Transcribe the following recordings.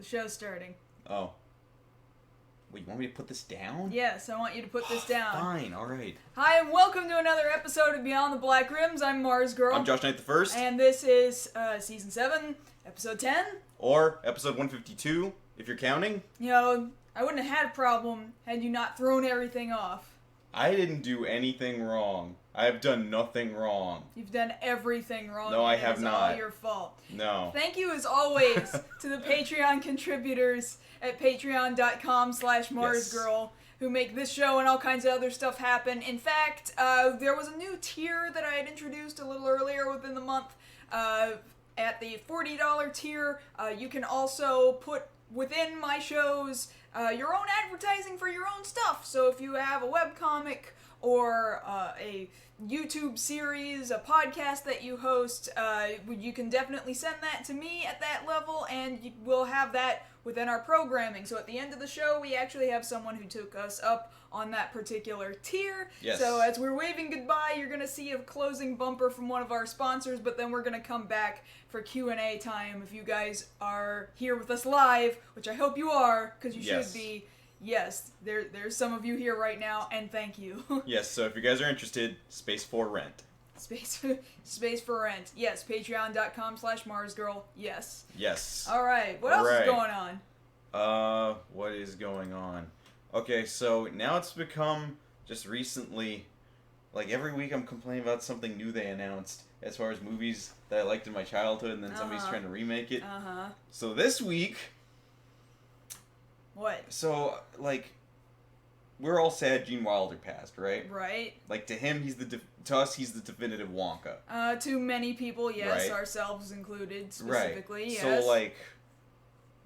The show's starting. Oh. Wait, you want me to put this down? Yes, I want you to put this down. Fine, alright. Hi, and welcome to another episode of Beyond the Black Rims. I'm Mars Girl. I'm Josh Knight the First. And this is Season 7, Episode 10. Or Episode 152, if you're counting. You know, I wouldn't have had a problem had you not thrown everything off. I didn't do anything wrong. I have done nothing wrong. You've done everything wrong. No, I have not. It's all your fault. No. Thank you, as always, to the Patreon contributors at patreon.com/MarsGirl who make this show and all kinds of other stuff happen. In fact, there was a new tier that I had introduced a little earlier within the month. At the $40 tier, you can also put within my shows your own advertising for your own stuff. So if you have a webcomic or a YouTube series, a podcast that you host, you can definitely send that to me at that level, and we'll have that within our programming. So at the end of the show, we actually have someone who took us up on that particular tier. Yes. So as we're waving goodbye, you're going to see a closing bumper from one of our sponsors, but then we're going to come back for Q&A time if you guys are here with us live, which I hope you are, because you should be. Yes, there's some of you here right now, and thank you. Yes, so if you guys are interested, space for rent. Space for rent. Yes, patreon.com/MarsGirl. Yes. Yes. Alright, what else is going on? What is going on? Okay, so now it's become, just recently, like every week I'm complaining about something new they announced as far as movies that I liked in my childhood, and then somebody's trying to remake it. So this week... What? So, like, we're all sad Gene Wilder passed, right? Right. Like, to him, to us, he's the definitive Wonka. To many people, yes, right. Ourselves included, specifically, right. Yes. So, like,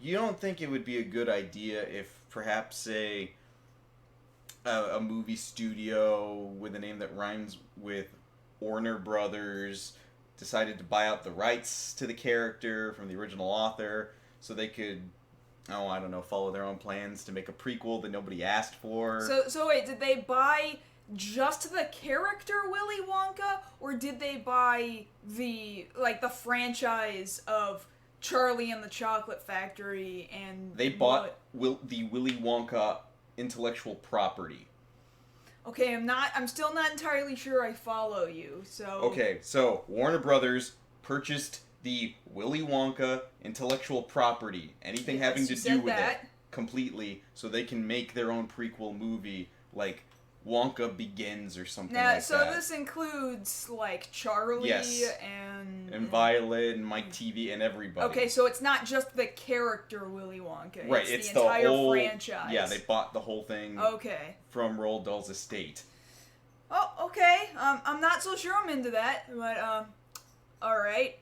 you don't think it would be a good idea if perhaps a movie studio with a name that rhymes with Warner Brothers decided to buy out the rights to the character from the original author so they could... I don't know, follow their own plans to make a prequel that nobody asked for. So wait, did they buy just the character Willy Wonka, or did they buy the franchise of Charlie and the Chocolate Factory and... They bought the Willy Wonka intellectual property. Okay, I'm still not entirely sure I follow you, so... Okay, so Warner Brothers purchased the Willy Wonka intellectual property, anything having to do with it, completely, so they can make their own prequel movie, like Wonka Begins or something like that. So this includes, like, Charlie and Violet and Mike TV and everybody. Okay, so it's not just the character Willy Wonka. Right, it's the entire whole franchise. Yeah, they bought the whole thing from Roald Dahl's estate. Oh, okay. I'm not so sure I'm into that, but, alright.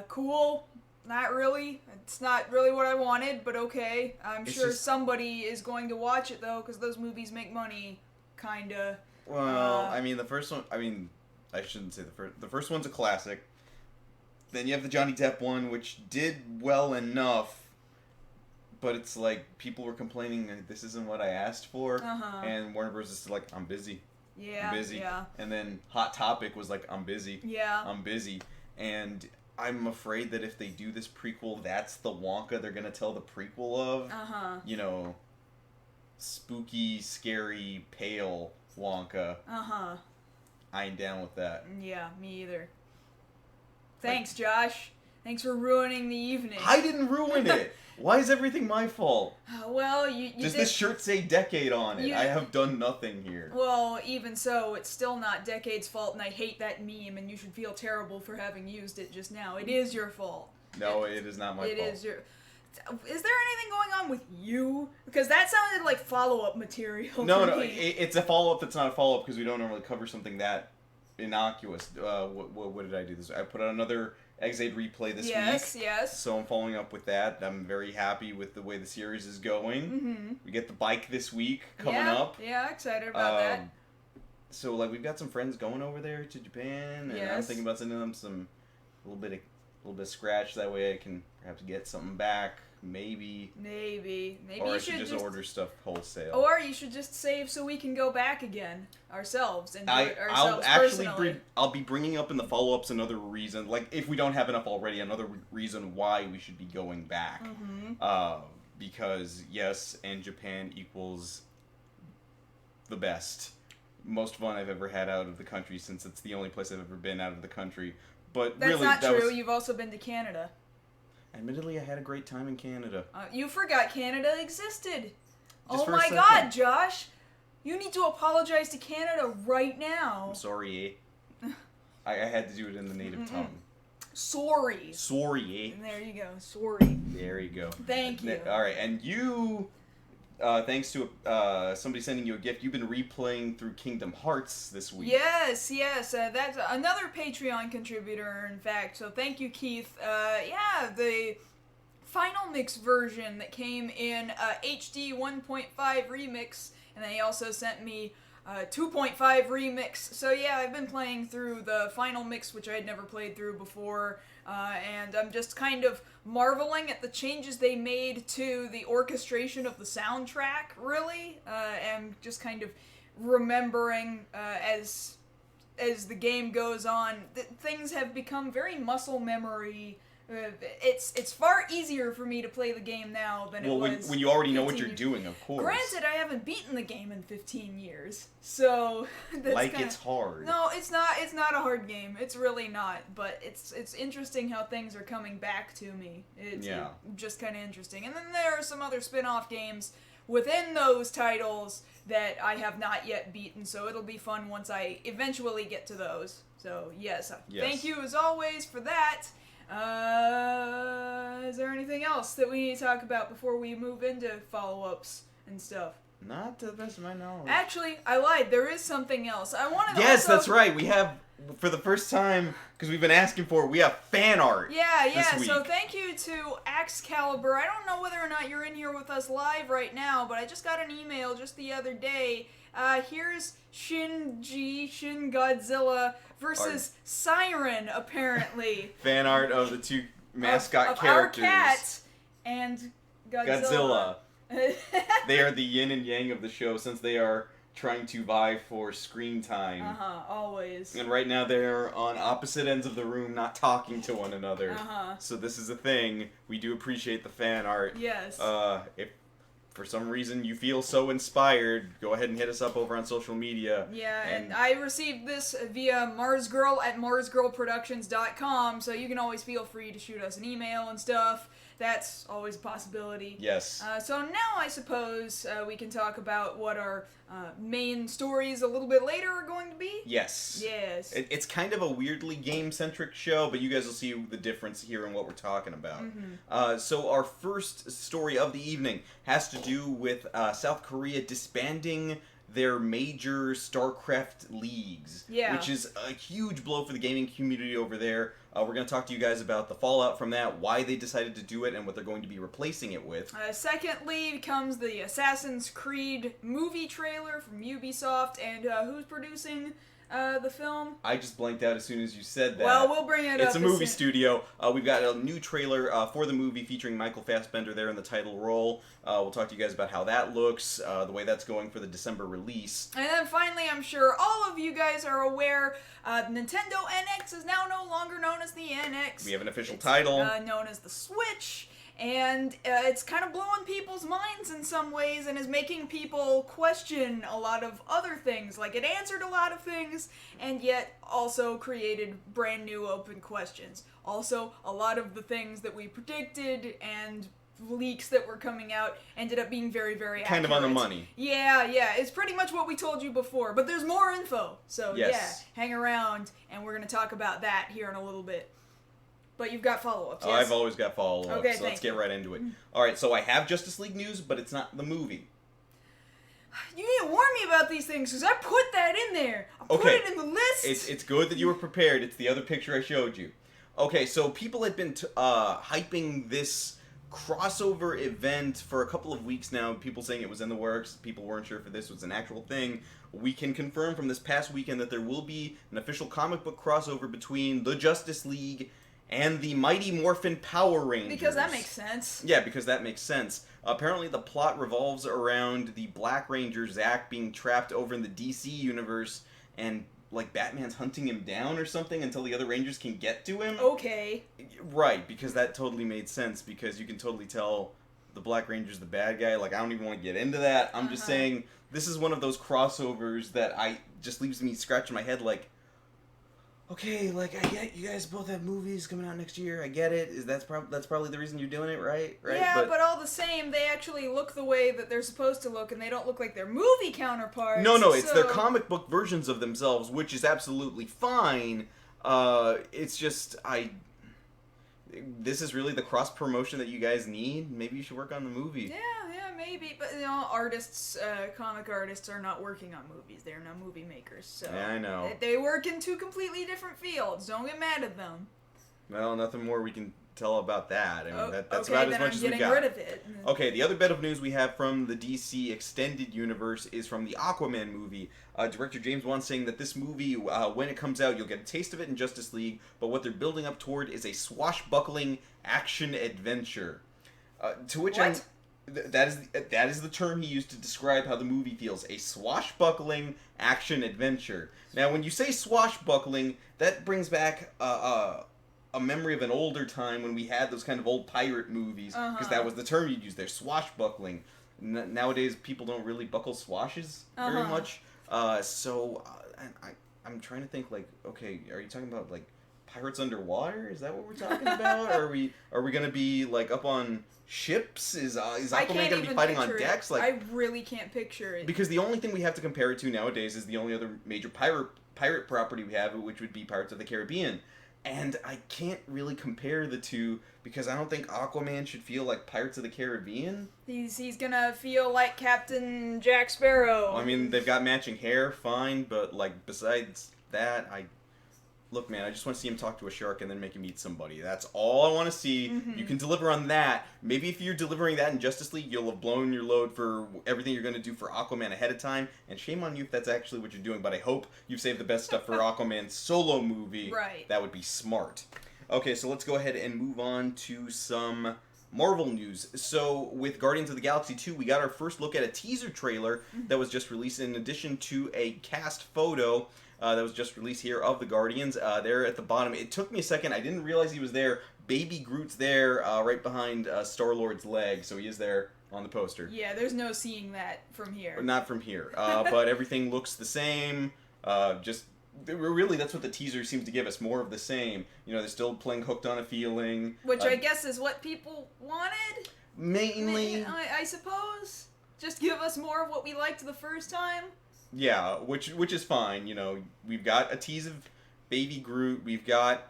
Cool. Not really. It's not really what I wanted, but okay. I'm sure somebody is going to watch it, though, because those movies make money, kinda. Well, I mean, the first one... I mean, I shouldn't say the first... The first one's a classic. Then you have the Johnny Depp one, which did well enough, but it's like, people were complaining that this isn't what I asked for, and Warner Bros. Is like, I'm busy. Yeah, I'm busy. Yeah. And then Hot Topic was like, I'm busy. Yeah. I'm busy. And... I'm afraid that if they do this prequel, that's the Wonka they're gonna tell the prequel of. You know, spooky, scary, pale Wonka. I ain't down with that. Yeah, me either. Thanks, Josh. Thanks for ruining the evening. I didn't ruin it! Why is everything my fault? Well, you Does this shirt say Decade on it? I have done nothing here. Well, even so, it's still not Decade's fault, and I hate that meme, and you should feel terrible for having used it just now. It is your fault. No, it is not my fault. It is your... Is there anything going on with you? Because that sounded like follow-up material. No, it's a follow-up that's not a follow-up because we don't normally cover something that innocuous. What did I do this? I put out another... Exade replay this week. Yes. So I'm following up with that. I'm very happy with the way the series is going. We get the bike this week coming up. Yeah, excited about that. So like we've got some friends going over there to Japan, and I'm thinking about sending them a little bit of scratch. That way I can perhaps get something back. Maybe. Or I should just order stuff wholesale. Or you should just save so we can go back again ourselves and do it I'll ourselves personally. I'll be bringing up in the follow-ups another reason, like if we don't have enough already, another reason why we should be going back. because yes, and Japan equals the best. Most fun I've ever had out of the country, since it's the only place I've ever been out of the country. But That's really, not that true. was... You've also been to Canada. Admittedly, I had a great time in Canada. You forgot Canada existed. Just oh for a my second. God, Josh! You need to apologize to Canada right now. I'm sorry, eh? I had to do it in the native tongue. Sorry. Sorry, eh? There you go. Sorry. There you go. Thank you. All right, and you, thanks to somebody sending you a gift, you've been replaying through Kingdom Hearts this week. Yes. That's another Patreon contributor, in fact. So thank you, Keith. Yeah, the Final Mix version that came in HD 1.5 remix, and then he also sent me 2.5 remix. So yeah, I've been playing through the Final Mix, which I had never played through before, and I'm just kind of marveling at the changes they made to the orchestration of the soundtrack, really, and just kind of remembering as the game goes on, things have become very muscle memory. It's far easier for me to play the game now than it was when you already know what 15 you're years. doing, of course. Granted, I haven't beaten the game in 15 years, so that's like kinda... it's hard. No, it's not. It's not a hard game. It's really not. But it's interesting how things are coming back to me. It's just kind of interesting. And then there are some other spin-off games within those titles that I have not yet beaten, so it'll be fun once I eventually get to those. So yes. Thank you as always for that. Is there anything else that we need to talk about before we move into follow-ups and stuff? Not to the best of my knowledge. Actually, I lied. There is something else. I wanted to Yes, also... that's right. We have, for the first time, because we've been asking for it, we have fan art. Yeah. This week. So thank you to Excalibur. I don't know whether or not you're in here with us live right now, but I just got an email just the other day. Here's Shin Godzilla versus Siren, apparently. Fan art of the two mascot of characters. Our cat and Godzilla. They are the yin and yang of the show, since they are trying to vie for screen time. Always. And right now they're on opposite ends of the room, not talking to one another. So this is a thing. We do appreciate the fan art. Yes. If for some reason you feel so inspired, go ahead and hit us up over on social media. Yeah, and I received this via marsgirl at marsgirlproductions.com, so you can always feel free to shoot us an email and stuff. That's always a possibility. Yes. So now I suppose we can talk about what our main stories a little bit later are going to be? Yes. Yes. It's kind of a weirdly game-centric show, but you guys will see the difference here in what we're talking about. So our first story of the evening has to do with South Korea disbanding their major StarCraft leagues, which is a huge blow for the gaming community over there. We're going to talk to you guys about the fallout from that, why they decided to do it, and what they're going to be replacing it with. Secondly comes the Assassin's Creed movie trailer from Ubisoft, and who's producing the film? I just blanked out as soon as you said that. Well, we'll bring it up. It's a movie studio. We've got a new trailer for the movie featuring Michael Fassbender there in the title role. We'll talk to you guys about how that looks, the way that's going for the December release. And then finally, I'm sure all of you guys are aware, Nintendo NX is now no longer known as the NX. We have an official title. Known as the Switch. And it's kind of blowing people's minds in some ways and is making people question a lot of other things. Like, it answered a lot of things and yet also created brand new open questions. Also, a lot of the things that we predicted and leaks that were coming out ended up being very, very accurate. Kind of on the money. Yeah, it's pretty much what we told you before, but there's more info. So hang around and we're going to talk about that here in a little bit. But you've got follow-ups, yes? I've always got follow-ups, okay, so let's get right into it. Alright, so I have Justice League news, but it's not the movie. You need to warn me about these things, because I put that in there. I put it in the list. It's good that you were prepared. It's the other picture I showed you. Okay, so people had been hyping this crossover event for a couple of weeks now. People saying it was in the works. People weren't sure if this was an actual thing. We can confirm from this past weekend that there will be an official comic book crossover between the Justice League and the Mighty Morphin Power Rangers. Because that makes sense. Yeah, because that makes sense. Apparently the plot revolves around the Black Ranger, Zack, being trapped over in the DC universe, and, like, Batman's hunting him down or something until the other Rangers can get to him. Okay. Right, because that totally made sense, because you can totally tell the Black Ranger's the bad guy. Like, I don't even want to get into that. I'm just saying this is one of those crossovers that just leaves me scratching my head like, okay, like, I get you guys both have movies coming out next year. I get it. That's probably the reason you're doing it, right? Yeah, but all the same, they actually look the way that they're supposed to look, and they don't look like their movie counterparts. No, it's their comic book versions of themselves, which is absolutely fine. It's just, this is really the cross-promotion that you guys need. Maybe you should work on the movie. Yeah, maybe. But, comic artists are not working on movies. They're not movie makers. So yeah, I know. They work in two completely different fields. Don't get mad at them. Well, nothing more we can tell about that. I mean, that's okay, about as much as we got. I'm getting rid of it. Okay, the other bit of news we have from the DC Extended Universe is from the Aquaman movie. Director James Wan saying that this movie, when it comes out, you'll get a taste of it in Justice League, but what they're building up toward is a swashbuckling action-adventure. To which what? That is the term he used to describe how the movie feels. A swashbuckling action-adventure. Now, when you say swashbuckling, that brings back a memory of an older time when we had those kind of old pirate movies, because that was the term you'd use there, swashbuckling. Nowadays, people don't really buckle swashes very much. I'm trying to think, like, okay, are you talking about, like, pirates underwater? Is that what we're talking about? Are we gonna be, like, up on ships? Is Aquaman gonna be fighting on decks? Like, I really can't picture it. Because the only thing we have to compare it to nowadays is the only other major pirate property we have, which would be Pirates of the Caribbean. And I can't really compare the two because I don't think Aquaman should feel like Pirates of the Caribbean. He's gonna feel like Captain Jack Sparrow. I mean, they've got matching hair, fine, but, like, besides that, Look, man, I just want to see him talk to a shark and then make him eat somebody. That's all I want to see. You can deliver on that. Maybe if you're delivering that in Justice League, you'll have blown your load for everything you're going to do for Aquaman ahead of time. And shame on you if that's actually what you're doing. But I hope you've saved the best stuff for Aquaman's solo movie. Right. That would be smart. Okay, so let's go ahead and move on to some Marvel news. So with Guardians of the Galaxy 2, we got our first look at a teaser trailer that was just released in addition to a cast photo that was just released here of the Guardians. There at the bottom. It took me a second. I didn't realize he was there. Baby Groot's there right behind Star-Lord's leg, so he is there on the poster. Yeah, there's no seeing that from here. Not from here. But everything looks the same. Really, that's what the teaser seems to give us. More of the same. You know, they're still playing Hooked on a Feeling. Which I guess is what people wanted? Mainly. I suppose. Just give us more of what we liked the first time. Yeah, which is fine. You know, we've got a tease of Baby Groot. We've got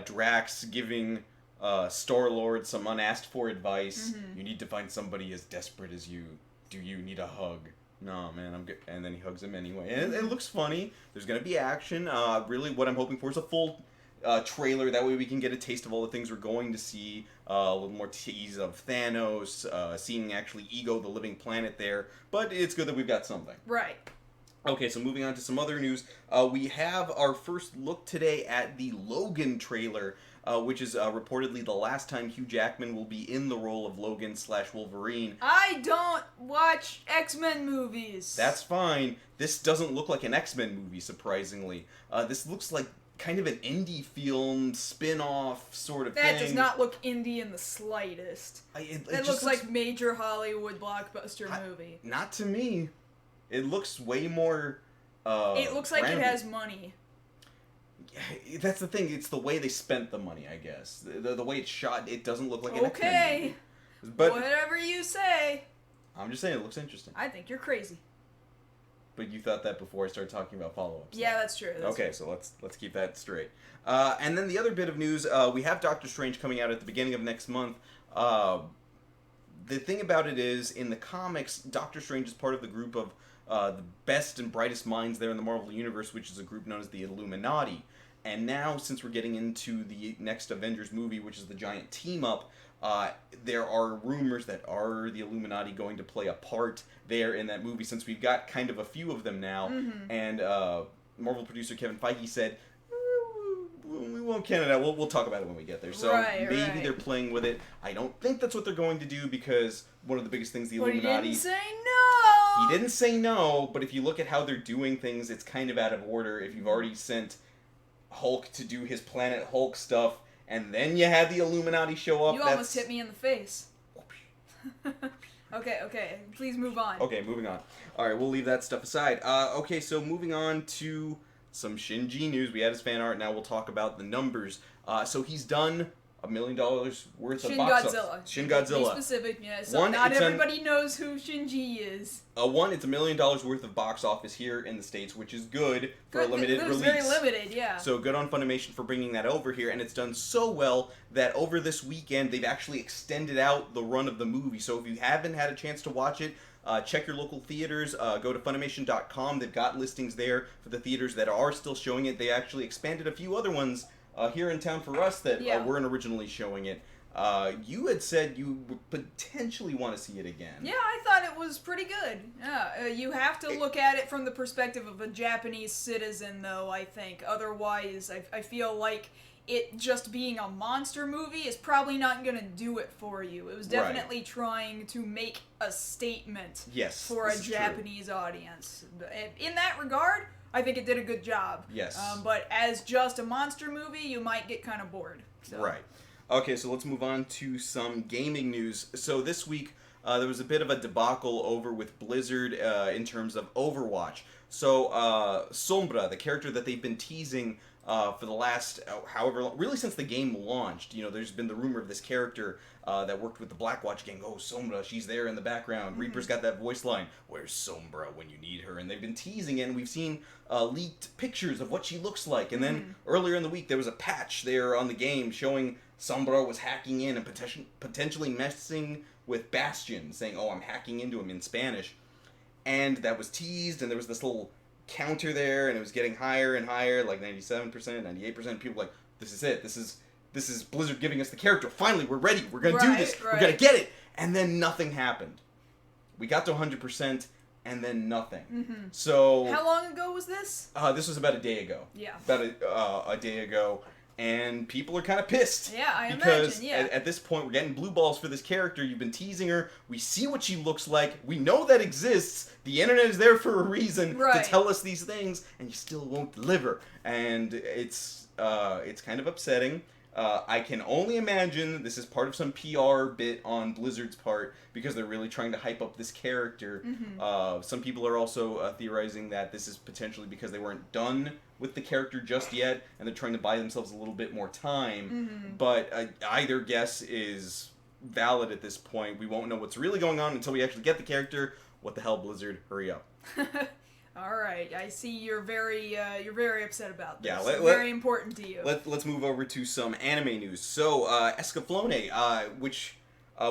Drax giving Star-Lord some unasked for advice. You need to find somebody as desperate as you. Do you need a hug? No, man, I'm good. And then he hugs him anyway. And it looks funny. There's going to be action. Really, what I'm hoping for is a full trailer. That way we can get a taste of all the things we're going to see. A little more tease of Thanos, seeing actually Ego, the living planet there. But it's good that we've got something. Right. Okay, so moving on to some other news. We have our first look today at the Logan trailer, which is reportedly the last time Hugh Jackman will be in the role of Logan/Wolverine. I don't watch X-Men movies. That's fine. This doesn't look like an X-Men movie, surprisingly. This looks like kind of an indie film spin-off sort of thing. That does not look indie in the slightest. It looks like major Hollywood blockbuster movie. Not to me. It looks way more it looks like grounded. It has money. That's the thing. It's the way they spent the money, I guess. The way it's shot, it doesn't look like an X-Men movie. But whatever you say. I'm just saying it looks interesting. I think you're crazy. But you thought that before I started talking about follow-ups. Yeah, that's true. Okay, so let's keep that straight. And then the other bit of news, we have Doctor Strange coming out at the beginning of next month. The thing about it is, in the comics, Doctor Strange is part of the group of the best and brightest minds there in the Marvel Universe, which is a group known as the Illuminati. And now, since we're getting into the next Avengers movie, which is the giant team-up, there are rumors that are the Illuminati going to play a part there in that movie, since we've got kind of a few of them now. And Marvel producer Kevin Feige said, we won't count it out. We'll talk about it when we get there. So maybe they're playing with it. I don't think that's what they're going to do, because one of the biggest things the Illuminati... He didn't say no! He didn't say no, but if you look at how they're doing things, it's kind of out of order. If you've already sent Hulk to do his Planet Hulk stuff, and then you have the Illuminati show up... You almost hit me in the face. Okay. Please move on. Okay, moving on. All right, we'll leave that stuff aside. Okay, so moving on to some Shinji news. We had his fan art. Now we'll talk about the numbers. So he's done $1 million worth of box office. Shin Godzilla. Be specific, yeah. So not everybody knows who Shinji is. It's $1 million worth of box office here in the States, which is good for a limited release. Very limited, yeah. So good on Funimation for bringing that over here, and it's done so well that over this weekend they've actually extended out the run of the movie. So if you haven't had a chance to watch it, check your local theaters. Go to Funimation.com. They've got listings there for the theaters that are still showing it. They actually expanded a few other ones here in town for us that weren't originally showing it. You had said you would potentially want to see it again. Yeah, I thought it was pretty good. Yeah, you have to look at it from the perspective of a Japanese citizen, though, I think. Otherwise, I feel like it just being a monster movie is probably not going to do it for you. It was definitely trying to make a statement for a Japanese audience. In that regard, I think it did a good job. Yes. But as just a monster movie, you might get kind of bored. So. Right. Okay, so let's move on to some gaming news. So this week, there was a bit of a debacle over with Blizzard in terms of Overwatch. So Sombra, the character that they've been teasing for the last however long, really since the game launched, there's been the rumor of this character that worked with the Blackwatch gang. Oh, Sombra, she's there in the background. Reaper's got that voice line. Where's Sombra when you need her? And they've been teasing it, and we've seen leaked pictures of what she looks like. And then earlier in the week, there was a patch there on the game showing Sombra was hacking in and potentially messing with Bastion, saying, oh, I'm hacking into him in Spanish. And that was teased, and there was this little counter there, and it was getting higher and higher, like 97%, 98%. People were like, this is it. This is Blizzard giving us the character. Finally, we're ready. We're going to do this. We're going to get it. And then nothing happened. We got to 100%, and then nothing. So how long ago was this? This was about a day ago. Yeah. About a day ago. And people are kind of pissed. Yeah, I because imagine, at this point, we're getting blue balls for this character. You've been teasing her. We see what she looks like. We know that exists. The internet is there for a reason to tell us these things, and you still won't deliver. And it's kind of upsetting. I can only imagine this is part of some PR bit on Blizzard's part because they're really trying to hype up this character. Some people are also theorizing that this is potentially because they weren't done with the character just yet, and they're trying to buy themselves a little bit more time. But either guess is valid at this point. We won't know what's really going on until we actually get the character. What the hell, Blizzard? Hurry up. All right, I see you're very upset about this. Yeah, very important to you. Let's move over to some anime news. So, Escaflowne, which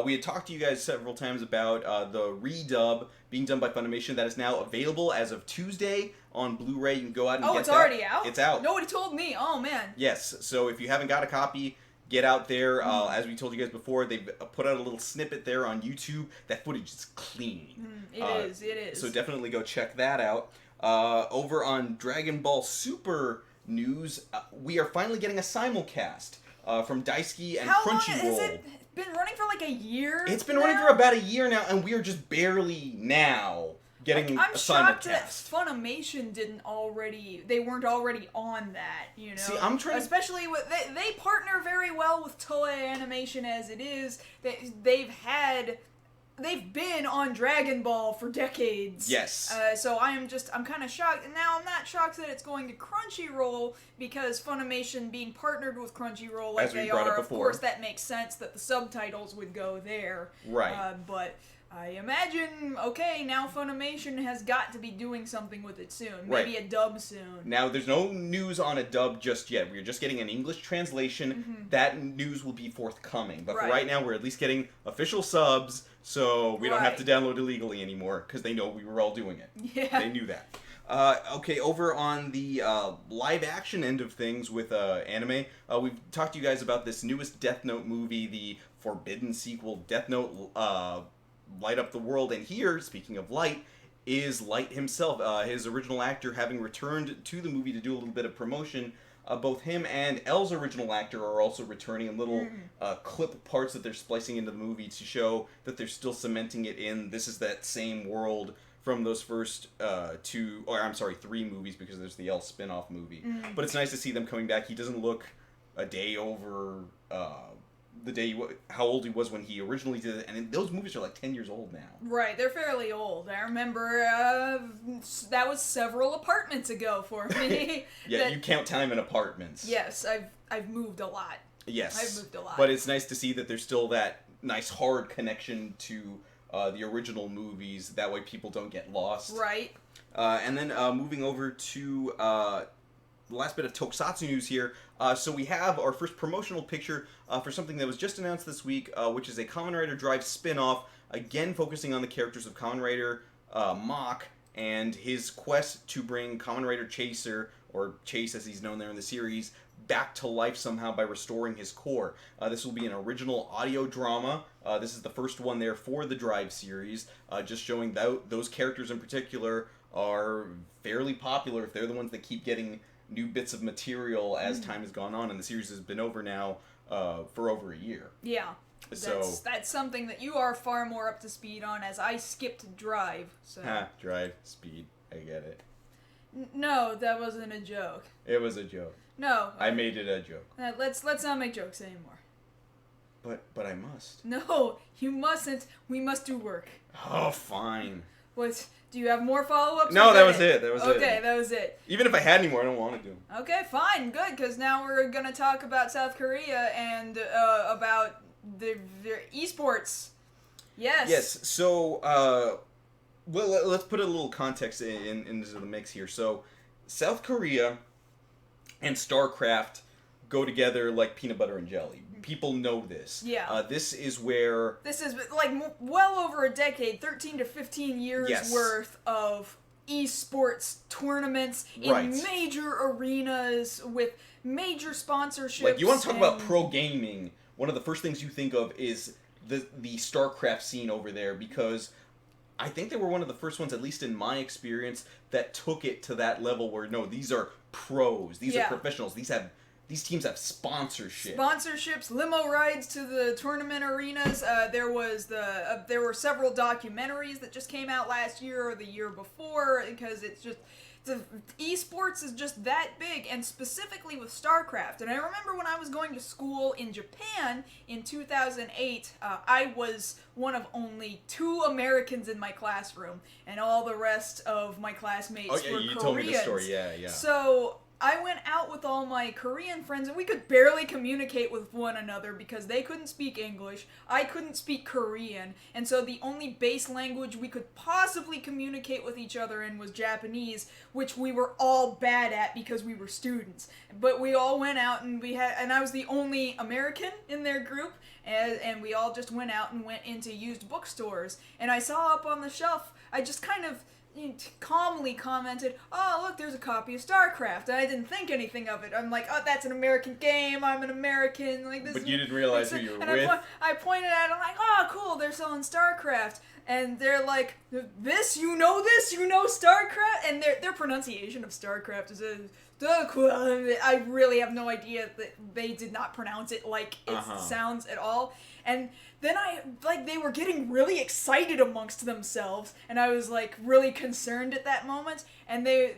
we had talked to you guys several times about the redub being done by Funimation that is now available as of Tuesday on Blu-ray. You can go out and get that. Oh, it's already out? It's out. Nobody told me. Oh, man. Yes, so if you haven't got a copy, get out there. As we told you guys before, they've put out a little snippet there on YouTube. That footage is clean. It is. So definitely go check that out. Over on Dragon Ball Super news, we are finally getting a simulcast from Daisuke and How Crunchyroll. long has it been running for like a year? It's been running for about a year now, and we are just barely now getting I'm a shocked that simulcast. Funimation they weren't already on that, See, I'm trying especially with, they partner very well with Toei Animation as it is. They've been on Dragon Ball for decades. Yes. So I'm kind of shocked. And now I'm not shocked that it's going to Crunchyroll because Funimation being partnered with Crunchyroll like they are, of course, that makes sense that the subtitles would go there. Right. But I imagine, okay, now Funimation has got to be doing something with it soon. Maybe a dub soon. Now, there's no news on a dub just yet. We're just getting an English translation. That news will be forthcoming. But for right now, we're at least getting official subs, so we don't have to download illegally anymore, because they know we were all doing it. Yeah. They knew that. Okay, over on the live-action end of things with anime, we've talked to you guys about this newest Death Note movie, the forbidden sequel, Death Note Light Up the World. And here, speaking of Light, is Light himself, his original actor, having returned to the movie to do a little bit of promotion. Both him and L's original actor are also returning in little clip parts that they're splicing into the movie to show that they're still cementing it in. This is that same world from those first three movies, because there's the L spin-off movie. But it's nice to see them coming back. He doesn't look a day over how old he was when he originally did it, and those movies are like 10 years old now. Right, they're fairly old. I remember that was several apartments ago for me. Yeah, you count time in apartments. Yes, I've moved a lot. Yes, I've moved a lot. But it's nice to see that there's still that nice hard connection to the original movies. That way people don't get lost. Right. And then moving over to the last bit of Tokusatsu news here. So we have our first promotional picture for something that was just announced this week, which is a Kamen Rider Drive spin-off, again focusing on the characters of Kamen Rider Mach and his quest to bring Kamen Rider Chaser, or Chase as he's known there in the series, back to life somehow by restoring his core. This will be an original audio drama. This is the first one there for the Drive series, just showing those characters in particular are fairly popular if they're the ones that keep getting new bits of material as time has gone on, and the series has been over now for over a year. Yeah. That's something that you are far more up to speed on, as I skipped Drive. So. Drive, speed, I get it. No, that wasn't a joke. It was a joke. No. I made it a joke. Let's not make jokes anymore. But I must. No, you mustn't. We must do work. Oh, fine. What? Do you have more follow-ups? No, that was it. Okay, that was it. Even if I had any more, I don't want to do them. Okay, fine, good, because now we're going to talk about South Korea and about their esports. Yes. Yes, so, well, let's put a little context into the mix here. So, South Korea and StarCraft go together like peanut butter and jelly. People know this. Yeah. This is where... This is like well over a decade, 13 to 15 years worth of esports tournaments in major arenas with major sponsorships. Like, you want to talk about pro gaming, one of the first things you think of is the StarCraft scene over there, because I think they were one of the first ones, at least in my experience, that took it to that level where, no, these are pros, these are professionals, these teams have sponsorship. Sponsorships, limo rides to the tournament arenas. There were several documentaries that just came out last year or the year before, because it's just esports is just that big, and specifically with StarCraft. And I remember when I was going to school in Japan in 2008, I was one of only 2 Americans in my classroom, and all the rest of my classmates were Koreans. You told me the story, yeah. So I went out with all my Korean friends, and we could barely communicate with one another because they couldn't speak English, I couldn't speak Korean, and so the only base language we could possibly communicate with each other in was Japanese, which we were all bad at because we were students. But we all went out, and I was the only American in their group, and we all just went out and went into used bookstores, and I saw up on the shelf, I just kind of calmly commented, "Oh, look, there's a copy of StarCraft," and I didn't think anything of it. I'm like, "Oh, that's an American game. I'm an American." Like this. But you didn't realize who you were with. I pointed at it. I'm like, "Oh, cool. They're selling StarCraft," and they're like, "This? You know StarCraft?" And their pronunciation of StarCraft is I really have no idea that they did not pronounce it like it sounds at all. And then they were getting really excited amongst themselves, and I was like really concerned at that moment, and they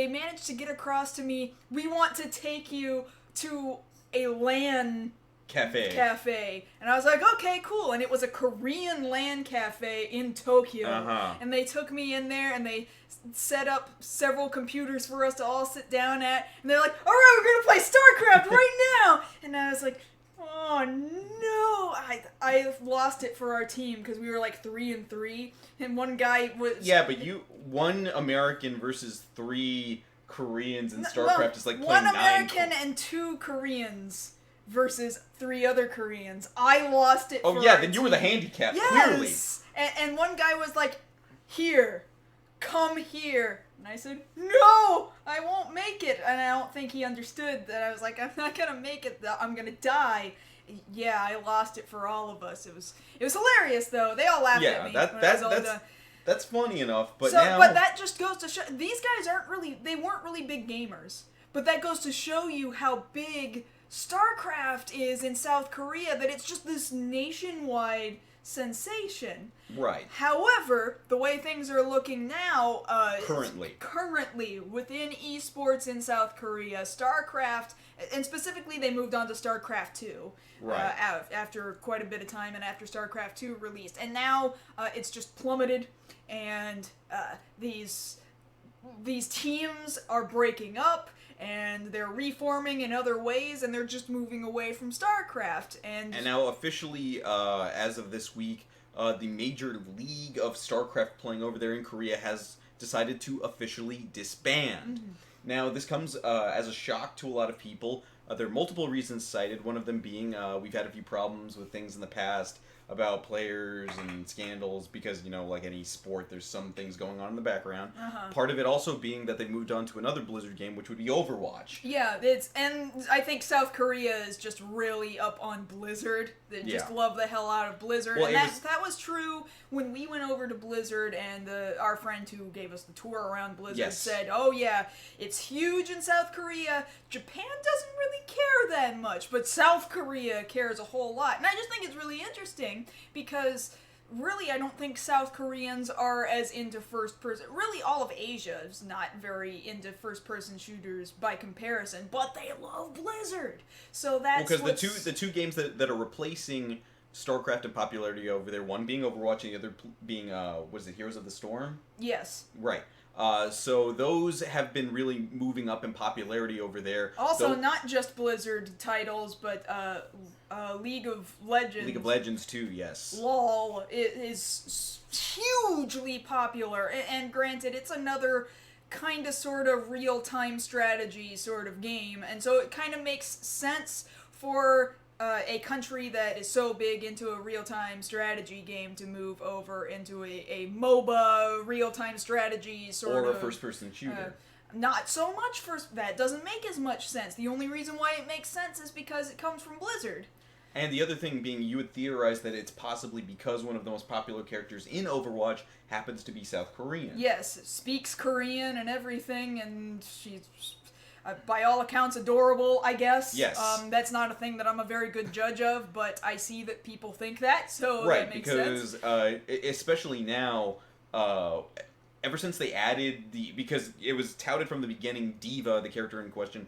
managed to get across to me, "We want to take you to a LAN cafe." And I was like, "Okay, cool." And it was a Korean LAN cafe in Tokyo. And they took me in there, and they set up several computers for us to all sit down at, and they're like, "All right, we're gonna play StarCraft right now." And I was like, "Oh no!" I lost it for our team because we were like 3-3, and one guy was. Yeah, but one American versus 3 Koreans in StarCraft is like playing 1 American and 2 Koreans versus 3 other Koreans. I lost it. Oh yeah, then you were the handicap. Yes. Clearly. And one guy was like, "Here, come here." And I said, "No, I won't make it." And I don't think he understood that I was like, "I'm not gonna make it. I'm gonna die." Yeah, I lost it for all of us. It was hilarious though. They all laughed at me. That's funny enough. But but that just goes to show these guys weren't really big gamers. But that goes to show you how big StarCraft is in South Korea, that it's just this nationwide sensation. Right. However, the way things are looking now, currently within esports in South Korea, StarCraft, and specifically they moved on to StarCraft 2, right, after quite a bit of time, and after StarCraft 2 released, and now it's just plummeted, and these teams are breaking up, and they're reforming in other ways, and they're just moving away from StarCraft. And now officially, as of this week, the major league of StarCraft playing over there in Korea has decided to officially disband. Mm-hmm. Now, this comes as a shock to a lot of people. There are multiple reasons cited, one of them being we've had a few problems with things in the past about players and scandals because, like any sport, there's some things going on in the background. Part of it also being that they moved on to another Blizzard game, which would be Overwatch. Yeah, and I think South Korea is just really up on Blizzard. They just love the hell out of Blizzard. Well, and that was true when we went over to Blizzard, and our friend who gave us the tour around Blizzard said, oh yeah, it's huge in South Korea. Japan doesn't really care that much, but South Korea cares a whole lot. And I just think it's really interesting because really I don't think South Koreans are as into first person. Really all of Asia is not very into first person shooters by comparison, but they love Blizzard. So that's because the two games that are replacing StarCraft in popularity over there, one being Overwatch and the other being was it Heroes of the Storm? Yes. Right. So those have been really moving up in popularity over there. Also, not just Blizzard titles, but League of Legends. League of Legends too, yes. LOL is hugely popular, and granted, it's another kind of sort of real-time strategy sort of game, and so it kind of makes sense for a country that is so big into a real-time strategy game to move over into a MOBA real-time strategy sort of... Or a first-person shooter. Not so much that doesn't make as much sense. The only reason why it makes sense is because it comes from Blizzard. And the other thing being, you would theorize that it's possibly because one of the most popular characters in Overwatch happens to be South Korean. Yes, speaks Korean and everything, and she's... by all accounts, adorable, I guess. Yes. That's not a thing that I'm a very good judge of, but I see that people think that, so right, that makes sense. Right, because especially now, ever since they added because it was touted from the beginning, Diva, the character in question,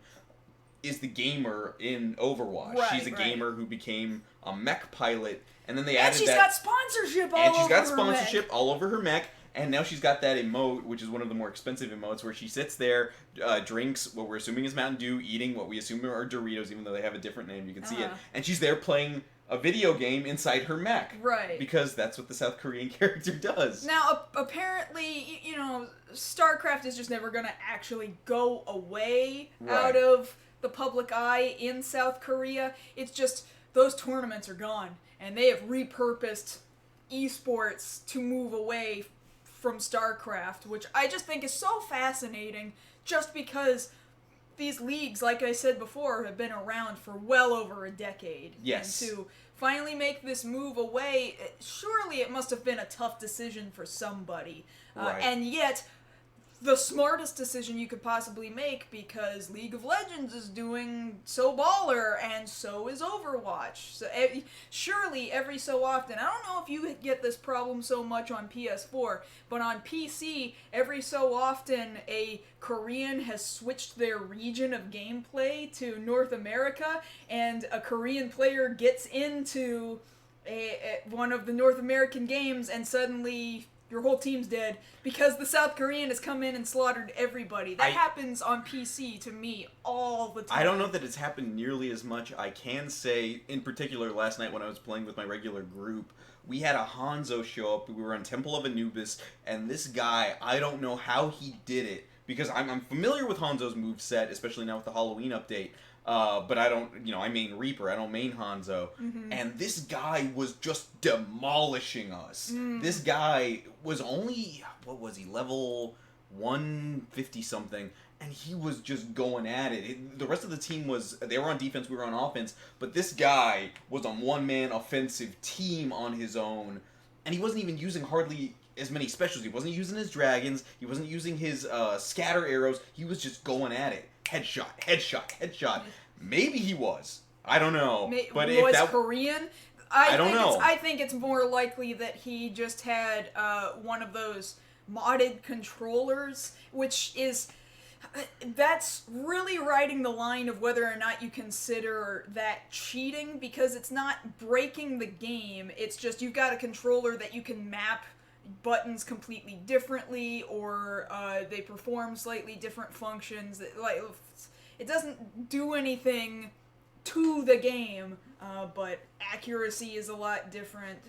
is the gamer in Overwatch. Right, she's a gamer who became a mech pilot, and then they and added she's that... got sponsorship all over her And she's got mech. sponsorship all over her mech. And now she's got that emote, which is one of the more expensive emotes, where she sits there, drinks what we're assuming is Mountain Dew, eating what we assume are Doritos, even though they have a different name, you can see it. And she's there playing a video game inside her mech. Right. Because that's what the South Korean character does. Now, apparently, StarCraft is just never going to actually go away out of the public eye in South Korea. It's just, those tournaments are gone, and they have repurposed esports to move away from StarCraft, which I just think is so fascinating, just because these leagues, like I said before, have been around for well over a decade. Yes. And to finally make this move away, surely it must have been a tough decision for somebody. And yet, the smartest decision you could possibly make, because League of Legends is doing so baller, and so is Overwatch. So surely every so often, I don't know if you get this problem so much on PS4, but on PC, every so often a Korean has switched their region of gameplay to North America, and a Korean player gets into one of the North American games, and suddenly your whole team's dead because the South Korean has come in and slaughtered everybody. That happens on PC to me all the time. I don't know that it's happened nearly as much. I can say, in particular, last night when I was playing with my regular group, we had a Hanzo show up. We were on Temple of Anubis, and this guy, I don't know how he did it, because I'm familiar with Hanzo's moveset, especially now with the Halloween update. But I don't, I main Reaper, I don't main Hanzo. And this guy was just demolishing us. This guy was only, what was he, level 150 something, and he was just going at it. The rest of the team they were on defense, we were on offense, but this guy was on one-man offensive team on his own, and he wasn't even using hardly as many specials. He wasn't using his dragons, he wasn't using his scatter arrows, he was just going at it. Headshot, headshot, headshot. Maybe he was. I don't know. But if that Korean, I don't know. I think it's more likely that he just had one of those modded controllers, which is... That's really riding the line of whether or not you consider that cheating, because it's not breaking the game, it's just you've got a controller that you can map buttons completely differently, or they perform slightly different functions. Like, it doesn't do anything to the game, but accuracy is a lot different.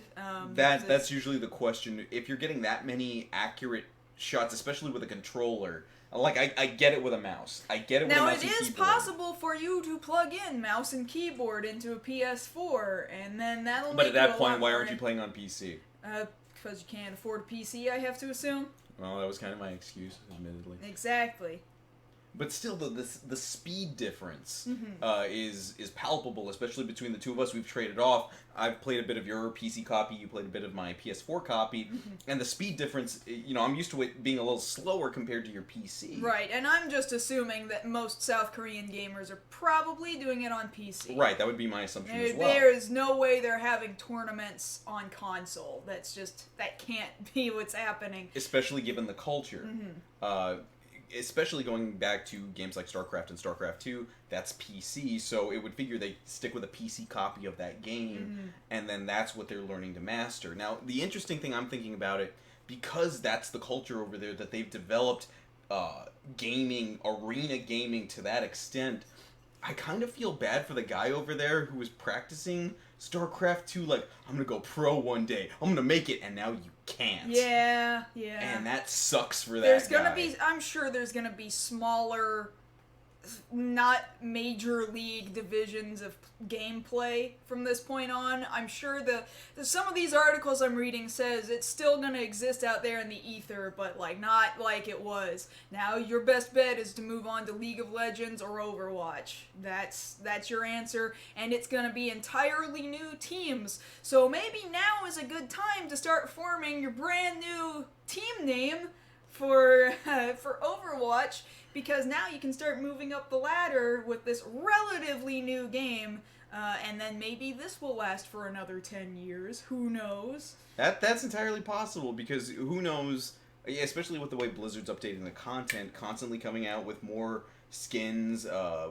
That's usually the question. If you're getting that many accurate shots, especially with a controller... Like, I get it with a mouse. I get it with a mouse and keyboard. Now, it is possible for you to plug in mouse and keyboard into a PS4, and then that'll make it a lot more... But at that point, why aren't you playing on PC? Because you can't afford a PC, I have to assume. Well, that was kind of my excuse, admittedly. Exactly. But still, the speed difference is palpable, especially between the two of us. We've traded off. I've played a bit of your PC copy. You played a bit of my PS4 copy. And the speed difference, I'm used to it being a little slower compared to your PC. Right, and I'm just assuming that most South Korean gamers are probably doing it on PC. Right, that would be my assumption as well. There's no way they're having tournaments on console. That can't be what's happening. Especially given the culture. Especially going back to games like StarCraft and StarCraft 2, that's PC, so it would figure they stick with a PC copy of that game, and then that's what they're learning to master. Now, the interesting thing I'm thinking about it, because that's the culture over there, that they've developed gaming, arena gaming to that extent, I kind of feel bad for the guy over there who was practicing StarCraft 2, like, I'm gonna go pro one day, I'm gonna make it, and now you can't. Yeah. And that sucks for that guy. I'm sure there's gonna be smaller, not major league divisions of gameplay from this point on. I'm sure some of these articles I'm reading says it's still gonna exist out there in the ether, but not like it was. Now your best bet is to move on to League of Legends or Overwatch. That's your answer, and it's gonna be entirely new teams. So maybe now is a good time to start forming your brand new team name for Overwatch, because now you can start moving up the ladder with this relatively new game, and then maybe this will last for another 10 years. Who knows? That's entirely possible, because who knows, especially with the way Blizzard's updating the content, constantly coming out with more skins.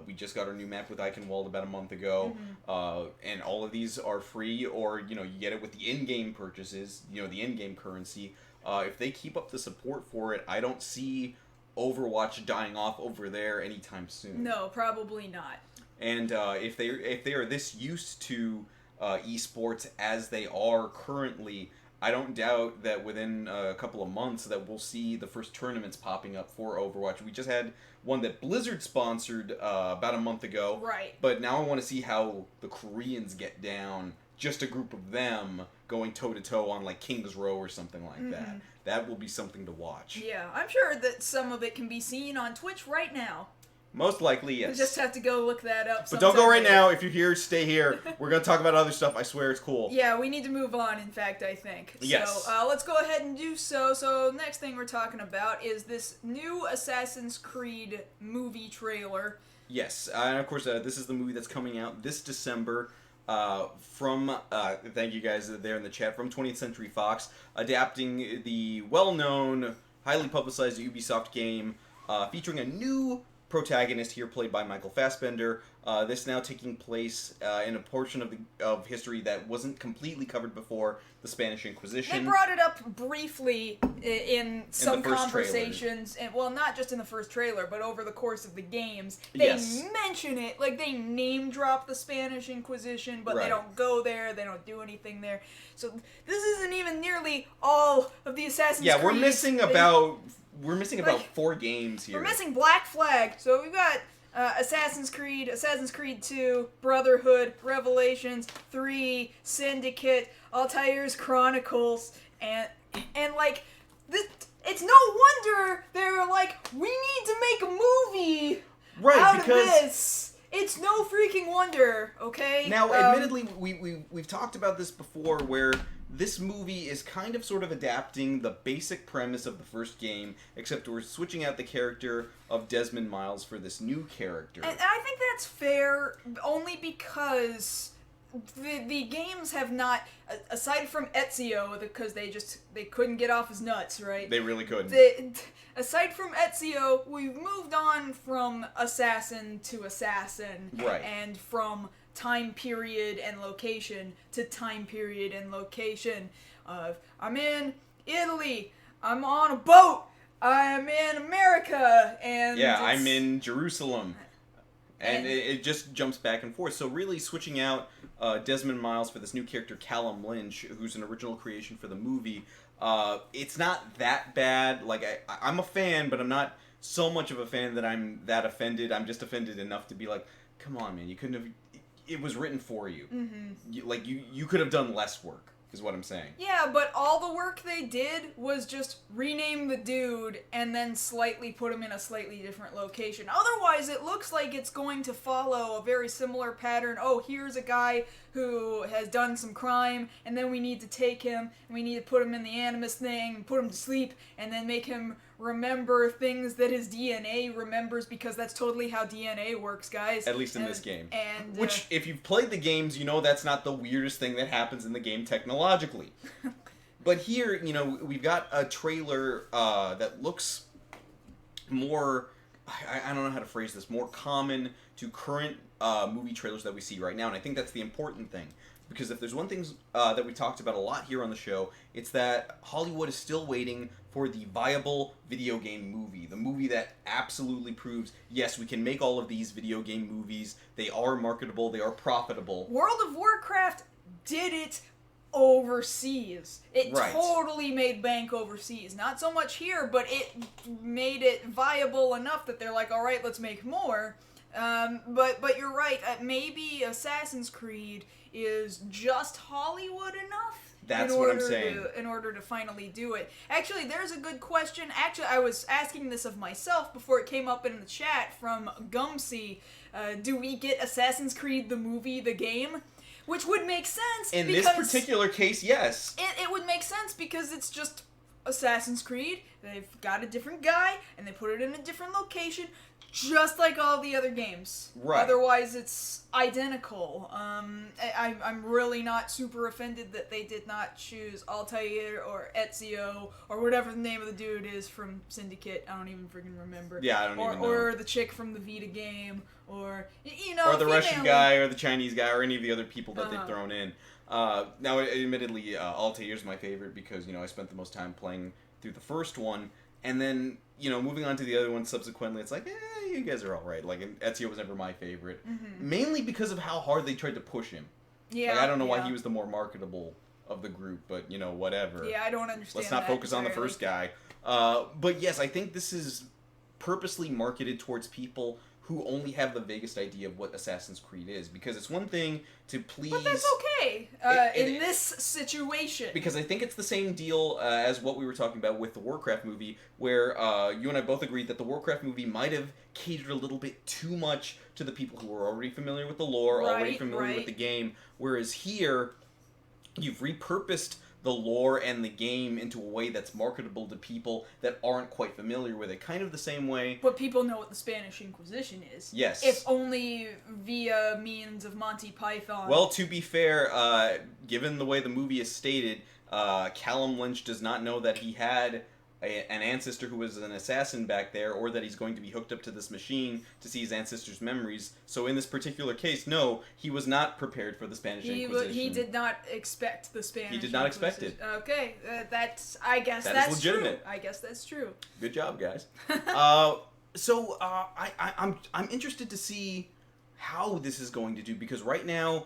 We just got our new map with Eichenwald about a month ago, and all of these are free, or you get it with the in-game purchases, the in-game currency. If they keep up the support for it, I don't see Overwatch dying off over there anytime soon. No, probably not. And if they are this used to esports as they are currently, I don't doubt that within a couple of months that we'll see the first tournaments popping up for Overwatch. We just had one that Blizzard sponsored about a month ago. Right. But now I want to see how the Koreans get down, just a group of them going toe-to-toe on like King's Row or something like that. That will be something to watch. Yeah, I'm sure that some of it can be seen on Twitch right now. Most likely, yes. You just have to go look that up. But don't go right now. If you're here, stay here. We're going to talk about other stuff. I swear it's cool. Yeah, we need to move on, in fact, I think. Yes. So let's go ahead and do so. So next thing we're talking about is this new Assassin's Creed movie trailer. Yes, and of course, this is the movie that's coming out this December. From thank you guys there in the chat, from 20th Century Fox, adapting the well-known, highly publicized Ubisoft game, featuring a new protagonist here played by Michael Fassbender. This now taking place in a portion of history that wasn't completely covered before, the Spanish Inquisition. They brought it up briefly in some conversations, trailer. And well, not just in the first trailer, but over the course of the games. They mention it, like they name drop the Spanish Inquisition, but they don't go there, they don't do anything there. So this isn't even nearly all of the Assassin's Creed. Yeah, we're missing about 4 games here. We're missing Black Flag. So we've got Assassin's Creed 2, Brotherhood, Revelations 3, Syndicate, Altair's Chronicles, and like this. It's no wonder they're like, we need to make a movie out of this. It's no freaking wonder, okay? Now, admittedly, we've talked about this before, where this movie is kind of sort of adapting the basic premise of the first game, except we're switching out the character of Desmond Miles for this new character. And I think that's fair, only because the games have not, aside from Ezio, because they couldn't get off his nuts, right? They really couldn't. Aside from Ezio, we've moved on from assassin to assassin. Right. And from time period and location to time period and location. I'm in Italy. I'm on a boat. I'm in America. And yeah, I'm in Jerusalem. And it just jumps back and forth. So really switching out Desmond Miles for this new character, Callum Lynch, who's an original creation for the movie, it's not that bad. Like, I'm a fan, but I'm not so much of a fan that I'm that offended. I'm just offended enough to be like, come on, man, you couldn't have... It was written for you. Mm-hmm. You could have done less work, is what I'm saying. Yeah, but all the work they did was just rename the dude and then slightly put him in a slightly different location. Otherwise, it looks like it's going to follow a very similar pattern. Oh, here's a guy who has done some crime, and then we need to take him, and we need to put him in the animus thing, put him to sleep, and then make him remember things that his DNA remembers, because that's totally how DNA works, guys. At least in this game. And which, if you've played the games, you know that's not the weirdest thing that happens in the game technologically. But here, we've got a trailer that looks more... I don't know how to phrase this. More common to current movie trailers that we see right now. And I think that's the important thing. Because if there's one thing that we talked about a lot here on the show, it's that Hollywood is still waiting for the viable video game movie. The movie that absolutely proves, yes, we can make all of these video game movies. They are marketable. They are profitable. World of Warcraft did it overseas. It Right. totally made bank overseas. Not so much here, but it made it viable enough that they're like, all right, let's make more. But you're right. Maybe Assassin's Creed is just Hollywood enough. That's what I'm saying. In order to finally do it. Actually, there's a good question. Actually, I was asking this of myself before it came up in the chat from Gumsy. Do we get Assassin's Creed the movie, the game? Which would make sense. In this particular case, yes. It would make sense because it's just Assassin's Creed. They've got a different guy, and they put it in a different location, just like all the other games. Right. Otherwise, it's identical. I'm really not super offended that they did not choose Altair or Ezio or whatever the name of the dude is from Syndicate. I don't even freaking remember. Yeah, I don't even know. Or the chick from the Vita game, or or the Russian guy, or the Chinese guy, or any of the other people that they've thrown in. Now, admittedly, Altair's my favorite because I spent the most time playing through the first one, and then moving on to the other ones subsequently, it's like, you guys are all right. Like, Ezio was never my favorite, mainly because of how hard they tried to push him. Yeah, like, I don't know why he was the more marketable of the group, but whatever. Yeah, I don't understand. Let's not focus on the first guy. But yes, I think this is purposely marketed towards people who only have the vaguest idea of what Assassin's Creed is. Because it's one thing to please... But that's okay in this situation. Because I think it's the same deal as what we were talking about with the Warcraft movie, where you and I both agreed that the Warcraft movie might have catered a little bit too much to the people who were already familiar with the lore, already familiar with the game. Whereas here, you've repurposed the lore and the game into a way that's marketable to people that aren't quite familiar with it. Kind of the same way... But people know what the Spanish Inquisition is. Yes. If only via means of Monty Python. Well, to be fair, given the way the movie is stated, Callum Lynch does not know that he had an ancestor who was an assassin back there, or that he's going to be hooked up to this machine to see his ancestor's memories. So in this particular case, no, he was not prepared for the Spanish Inquisition. He did not expect the Spanish Inquisition. He did not expect it. Okay, I guess that that's is legitimate. True. I guess that's true. Good job, guys. So I'm interested to see how this is going to do, because right now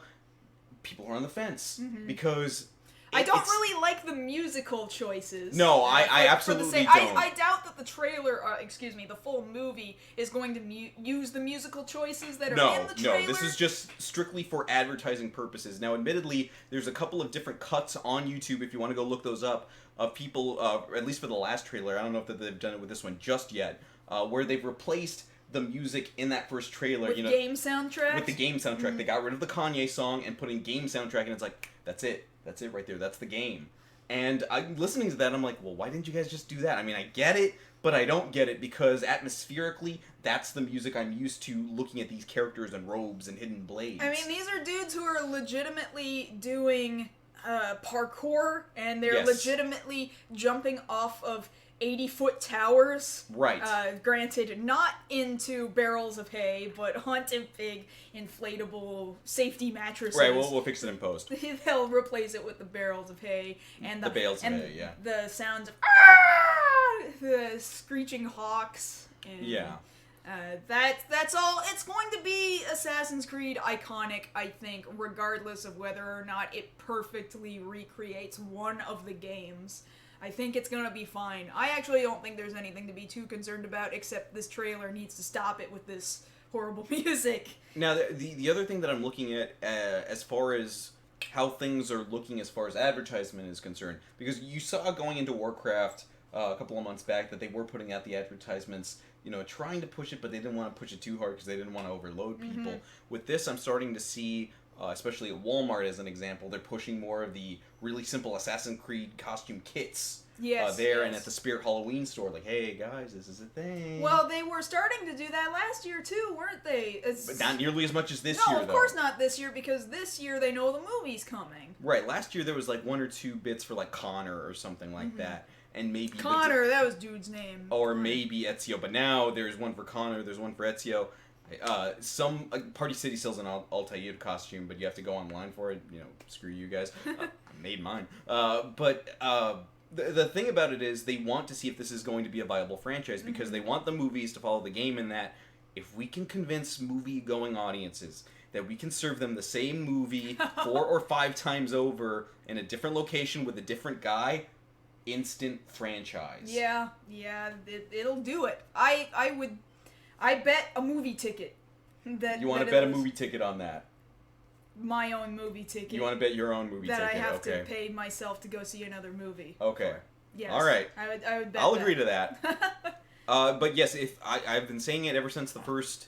people are on the fence because I don't really like the musical choices. No, I absolutely don't. I doubt that the trailer, the full movie is going to use the musical choices that are in the trailer. No, this is just strictly for advertising purposes. Now, admittedly, there's a couple of different cuts on YouTube, if you want to go look those up, of people, at least for the last trailer, I don't know if they've done it with this one just yet, where they've replaced the music in that first trailer. With game soundtrack? With the game soundtrack. Mm-hmm. They got rid of the Kanye song and put in game soundtrack, and it's like, that's it. That's it right there. That's the game. And I'm listening to that, I'm like, well, why didn't you guys just do that? I mean, I get it, but I don't get it because atmospherically, that's the music I'm used to looking at these characters in robes and hidden blades. I mean, these are dudes who are legitimately doing parkour, and they're legitimately jumping off of 80-foot towers. Right. Granted, not into barrels of hay, but onto big inflatable safety mattresses. Right, we'll fix it in post. They'll replace it with the barrels of hay and the bales of hay, yeah. The sounds of the screeching hawks. And, yeah. That's all. It's going to be Assassin's Creed iconic, I think, regardless of whether or not it perfectly recreates one of the games. I think it's gonna be fine. I actually don't think there's anything to be too concerned about, except this trailer needs to stop it with this horrible music. Now, the other thing that I'm looking at as far as how things are looking as far as advertisement is concerned, because you saw going into Warcraft a couple of months back that they were putting out the advertisements, you know, trying to push it, but they didn't want to push it too hard because they didn't want to overload people. Mm-hmm. With this, I'm starting to see, especially at Walmart as an example, they're pushing more of the really simple Assassin's Creed costume kits. There and at the Spirit Halloween store, like, hey guys, this is a thing. Well, they were starting to do that last year too, weren't they? But not nearly as much as this year, No, of course not this year, because this year they know the movie's coming. Right, last year there was like 1 or 2 bits for like Connor or something like that. And maybe Connor, that was dude's name. Or maybe Ezio, but now there's one for Connor, there's one for Ezio. Some Party City sells an Altair costume, but you have to go online for it. You know, screw you guys. I made mine. The thing about it is they want to see if this is going to be a viable franchise because they want the movies to follow the game in that if we can convince movie-going audiences that we can serve them the same movie 4 or 5 times over in a different location with a different guy, instant franchise. Yeah, it'll do it. I bet a movie ticket. You want to bet a movie ticket on that? My own movie ticket. You want to bet your own movie ticket? That I have to pay myself to go see another movie. Okay. Yes. All right. I would bet I'll agree to that. But yes, if I've been saying it ever since the first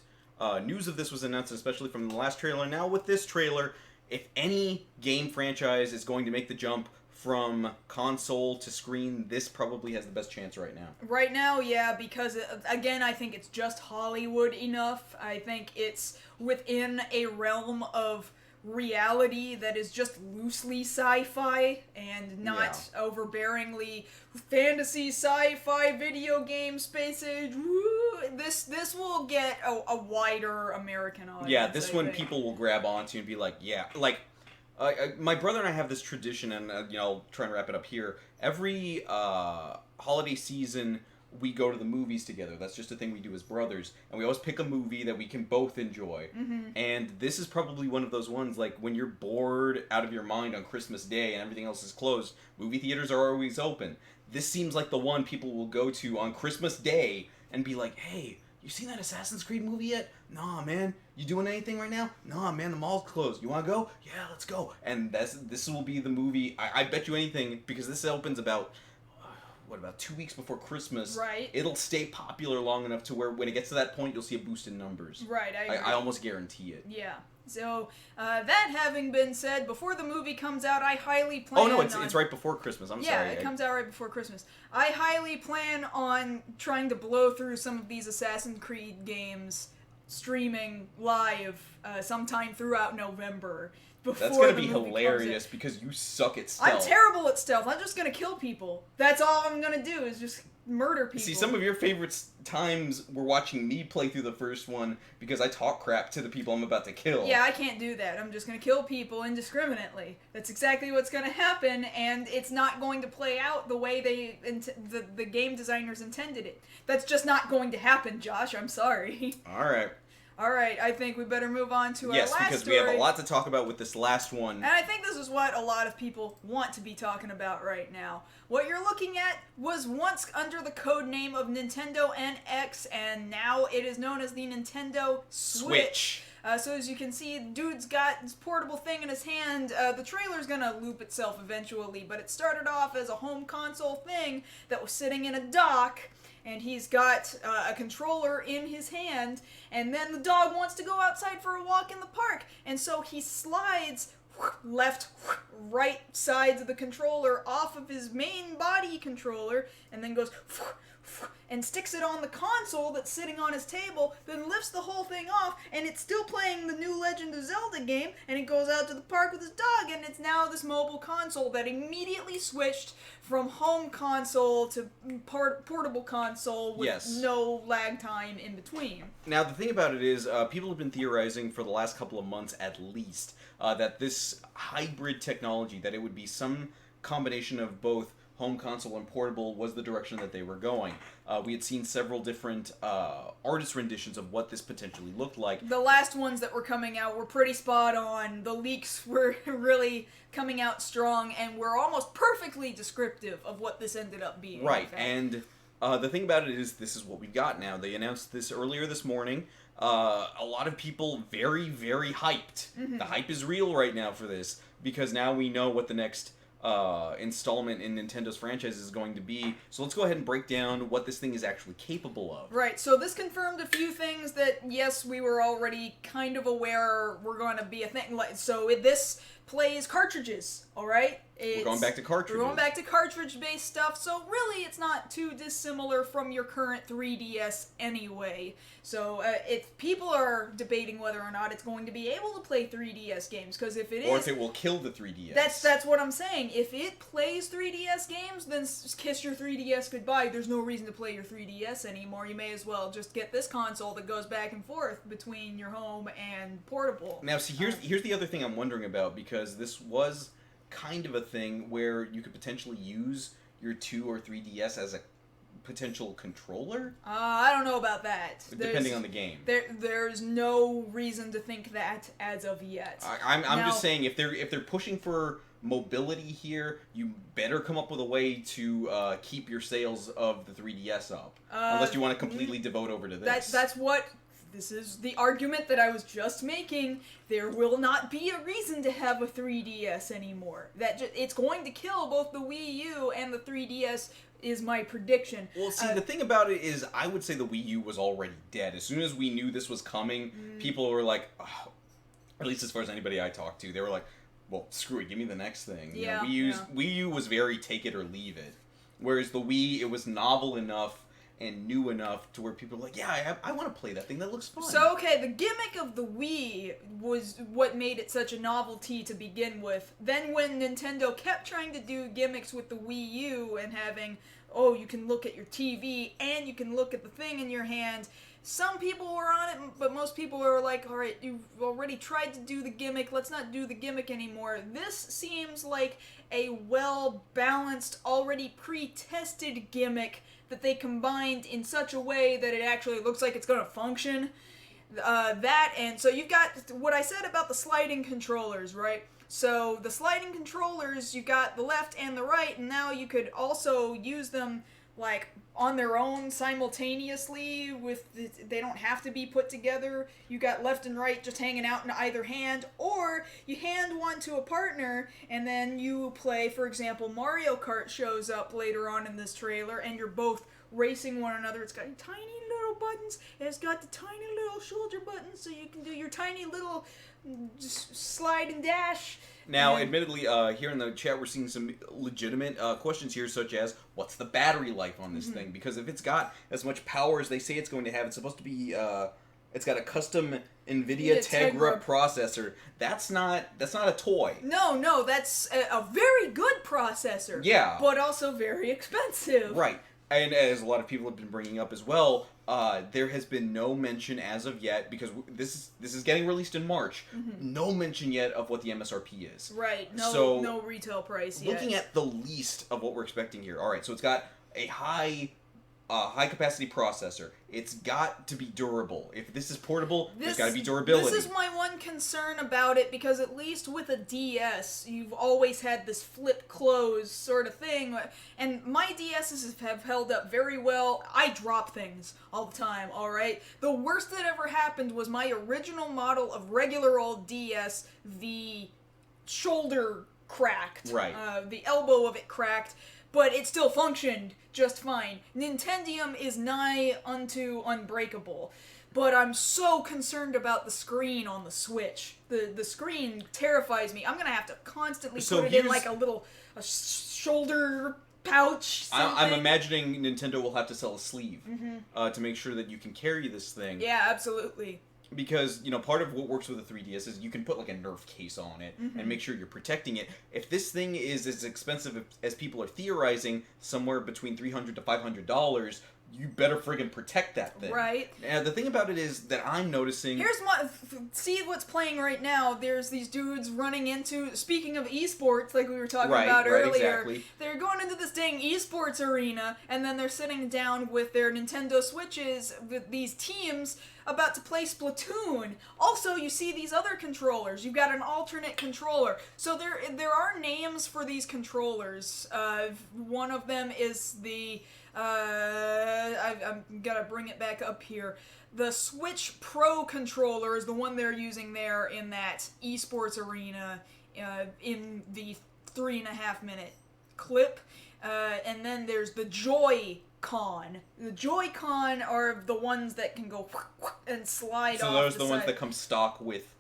news of this was announced, especially from the last trailer. Now with this trailer, if any game franchise is going to make the jump from console to screen, this probably has the best chance right now. Right now, yeah, because, again, I think it's just Hollywood enough. I think it's within a realm of reality that is just loosely sci-fi and not overbearingly fantasy sci-fi video game space age. Woo! This will get a wider American audience. Yeah, this one people will grab onto and be like, yeah, like my brother and I have this tradition, and I'll try and wrap it up here. Every holiday season, we go to the movies together. That's just a thing we do as brothers. And we always pick a movie that we can both enjoy. Mm-hmm. And this is probably one of those ones, like, when you're bored out of your mind on Christmas Day and everything else is closed, movie theaters are always open. This seems like the one people will go to on Christmas Day and be like, hey, you seen that Assassin's Creed movie yet? Nah, man. You doing anything right now? Nah, man, the mall's closed. You want to go? Yeah, let's go. And this will be the movie. I bet you anything, because this opens about 2 weeks before Christmas? Right. It'll stay popular long enough to where when it gets to that point, you'll see a boost in numbers. Right, I agree. I almost guarantee it. Yeah. So, that having been said, before the movie comes out, I highly plan it's right before Christmas. I'm sorry. Yeah, it comes out right before Christmas. I highly plan on trying to blow through some of these Assassin's Creed games, streaming live sometime throughout November. That's going to be hilarious because you suck at stealth. I'm terrible at stealth. I'm just going to kill people. That's all I'm going to do is just murder people. See, some of your favorite times were watching me play through the first one because I talk crap to the people I'm about to kill. Yeah, I can't do that. I'm just going to kill people indiscriminately. That's exactly what's going to happen, and it's not going to play out the way the game designers intended it. That's just not going to happen, Josh. I'm sorry. All right. All right, I think we better move on to our last story. Yes, because we have a lot to talk about with this last one. And I think this is what a lot of people want to be talking about right now. What you're looking at was once under the code name of Nintendo NX, and now it is known as the Nintendo Switch. So as you can see, dude's got this portable thing in his hand. The trailer's gonna loop itself eventually, but it started off as a home console thing that was sitting in a dock. And he's got a controller in his hand, and then the dog wants to go outside for a walk in the park, and so he slides left, right sides of the controller off of his main body controller, and then goes and sticks it on the console that's sitting on his table, then lifts the whole thing off, and it's still playing the new Legend of Zelda game, and he goes out to the park with his dog, and it's now this mobile console that immediately switched from home console to portable console with no lag time in between. Now, the thing about it is, people have been theorizing for the last couple of months at least, that this hybrid technology, that it would be some combination of both home console and portable, was the direction that they were going. We had seen several different artist renditions of what this potentially looked like. The last ones that were coming out were pretty spot on. The leaks were really coming out strong and were almost perfectly descriptive of what this ended up being. Right, and the thing about it is, this is what we've got now. They announced this earlier this morning. A lot of people very, very hyped. Mm-hmm. The hype is real right now for this, because now we know what the next installment in Nintendo's franchise is going to be. So let's go ahead and break down what this thing is actually capable of. Right, so this confirmed a few things that, yes, we were already kind of aware were going to be a thing. So this plays cartridges, alright? We're going back to cartridges. We're going back to cartridge-based stuff, so really it's not too dissimilar from your current 3DS anyway. So if people are debating whether or not it's going to be able to play 3DS games, because if it is... Or if it will kill the 3DS. That's what I'm saying. If it plays 3DS games, then kiss your 3DS goodbye. There's no reason to play your 3DS anymore. You may as well just get this console that goes back and forth between your home and portable. Now, see, here's the other thing I'm wondering about, because this was kind of a thing where you could potentially use your 2 or 3DS as a potential controller? I don't know about that. Depending on the game. There's no reason to think that as of yet. I'm just saying, if they're pushing for mobility here, you better come up with a way to keep your sales of the 3DS up. Unless you want to completely devote over to this. This is the argument that I was just making. There will not be a reason to have a 3DS anymore. It's going to kill both the Wii U and the 3DS, is my prediction. Well, see, the thing about it is, I would say the Wii U was already dead. As soon as we knew this was coming, people were like, oh, at least as far as anybody I talked to, they were like, well, screw it, give me the next thing. Yeah, Wii U was very take it or leave it. Whereas the Wii, it was novel enough and new enough to where people were like, yeah, I want to play that thing, that looks fun. So, okay, the gimmick of the Wii was what made it such a novelty to begin with. Then when Nintendo kept trying to do gimmicks with the Wii U and having, oh, you can look at your TV and you can look at the thing in your hand, some people were on it, but most people were like, alright, you've already tried to do the gimmick, let's not do the gimmick anymore. This seems like a well-balanced, already pre-tested gimmick that they combined in such a way that it actually looks like it's going to function. And so you've got what I said about the sliding controllers, right? So the sliding controllers, you got the left and the right, and now you could also use them like on their own simultaneously. They don't have to be put together. You got left and right just hanging out in either hand, or you hand one to a partner and then you play. For example, Mario Kart shows up later on in this trailer and you're both racing one another. It's got tiny little buttons and it's got the tiny little shoulder buttons, so you can do your tiny little slide and dash. Now, admittedly, here in the chat we're seeing some legitimate questions here, such as, what's the battery life on this thing? Because if it's got as much power as they say it's going to have, it's supposed to be, it's got a custom NVIDIA Tegra processor. That's not a toy. No, that's a very good processor. Yeah. But also very expensive. Right. And as a lot of people have been bringing up as well, there has been no mention as of yet, because this is getting released in March, no mention yet of what the MSRP is. Right, no retail price yet. Looking at the least of what we're expecting here. Alright, so it's got a high capacity processor. It's got to be durable. If this is portable, there's got to be durability. This is my one concern about it, because at least with a DS, you've always had this flip close sort of thing, and my DSs have held up very well. I drop things all the time, alright? The worst that ever happened was my original model of regular old DS, the shoulder cracked. Right. The elbow of it cracked, but it still functioned just fine. Nintendium is nigh unto unbreakable. but I'm so concerned about the screen on the Switch. The screen terrifies me. I'm gonna have to constantly put it in like a shoulder pouch. I'm imagining Nintendo will have to sell a sleeve to make sure that you can carry this thing. Yeah, absolutely. Because, part of what works with a 3DS is you can put, like, a Nerf case on it and make sure you're protecting it. If this thing is as expensive as people are theorizing, somewhere between $300 to $500, you better friggin' protect that thing. Right. And the thing about it is that I'm noticing... See what's playing right now. There's these dudes running into... Speaking of esports, like we were talking about earlier. Exactly. They're going into this dang esports arena, and then they're sitting down with their Nintendo Switches, with these teams about to play Splatoon. Also, you see these other controllers. You've got an alternate controller. So there are names for these controllers. One of them is the... I've got to bring it back up here. The Switch Pro controller is the one they're using there in that esports arena in the 3.5 minute clip. And then there's the Joy-Con. The Joy-Con are the ones that can go and slide off the side. So those are the ones that come stock with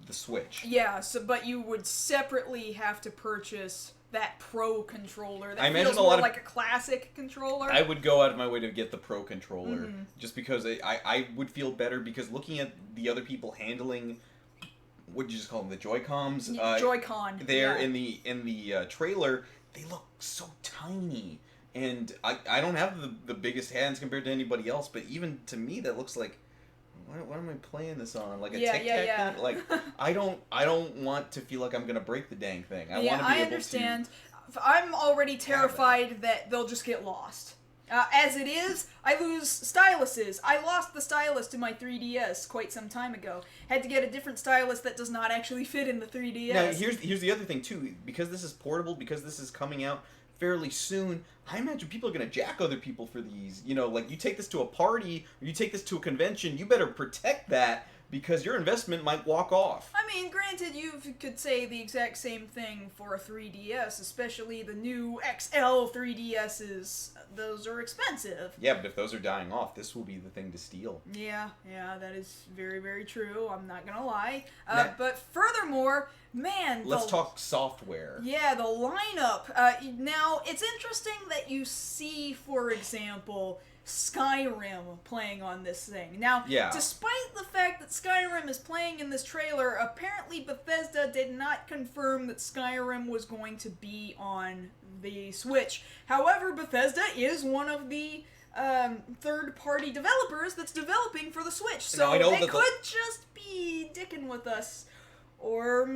the Switch. Yeah, but you would separately have to purchase that Pro controller. That I imagine feels more like a classic controller. I would go out of my way to get the Pro controller, just because I would feel better, because looking at the other people handling, what did you just call them, the Joy-Cons? Joy-Con. There in the trailer, they look so tiny. And I don't have the biggest hands compared to anybody else, but even to me that looks like, what am I playing this on? Like a Tic-Tac thing? Like, I don't want to feel like I'm gonna break the dang thing. I want to be able to... I understand. I'm already terrified that they'll just get lost. As it is, I lose styluses. I lost the stylus to my 3DS quite some time ago. Had to get a different stylus that does not actually fit in the 3DS. Now, here's the other thing, too. Because this is portable, because this is coming out fairly soon, I imagine people are going to jack other people for these. Like, you take this to a party, or you take this to a convention, you better protect that, because your investment might walk off. I mean, granted, you could say the exact same thing for a 3DS, especially the new XL 3DSs. Those are expensive. Yeah, but if those are dying off, this will be the thing to steal. Yeah, that is very, very true. I'm not gonna lie. But furthermore, man... Let's talk software. Yeah, the lineup. Now, it's interesting that you see, for example... Skyrim playing on this thing. Now, despite the fact that Skyrim is playing in this trailer, apparently Bethesda did not confirm that Skyrim was going to be on the Switch. However, Bethesda is one of the third-party developers that's developing for the Switch, so they could just be dicking with us. Or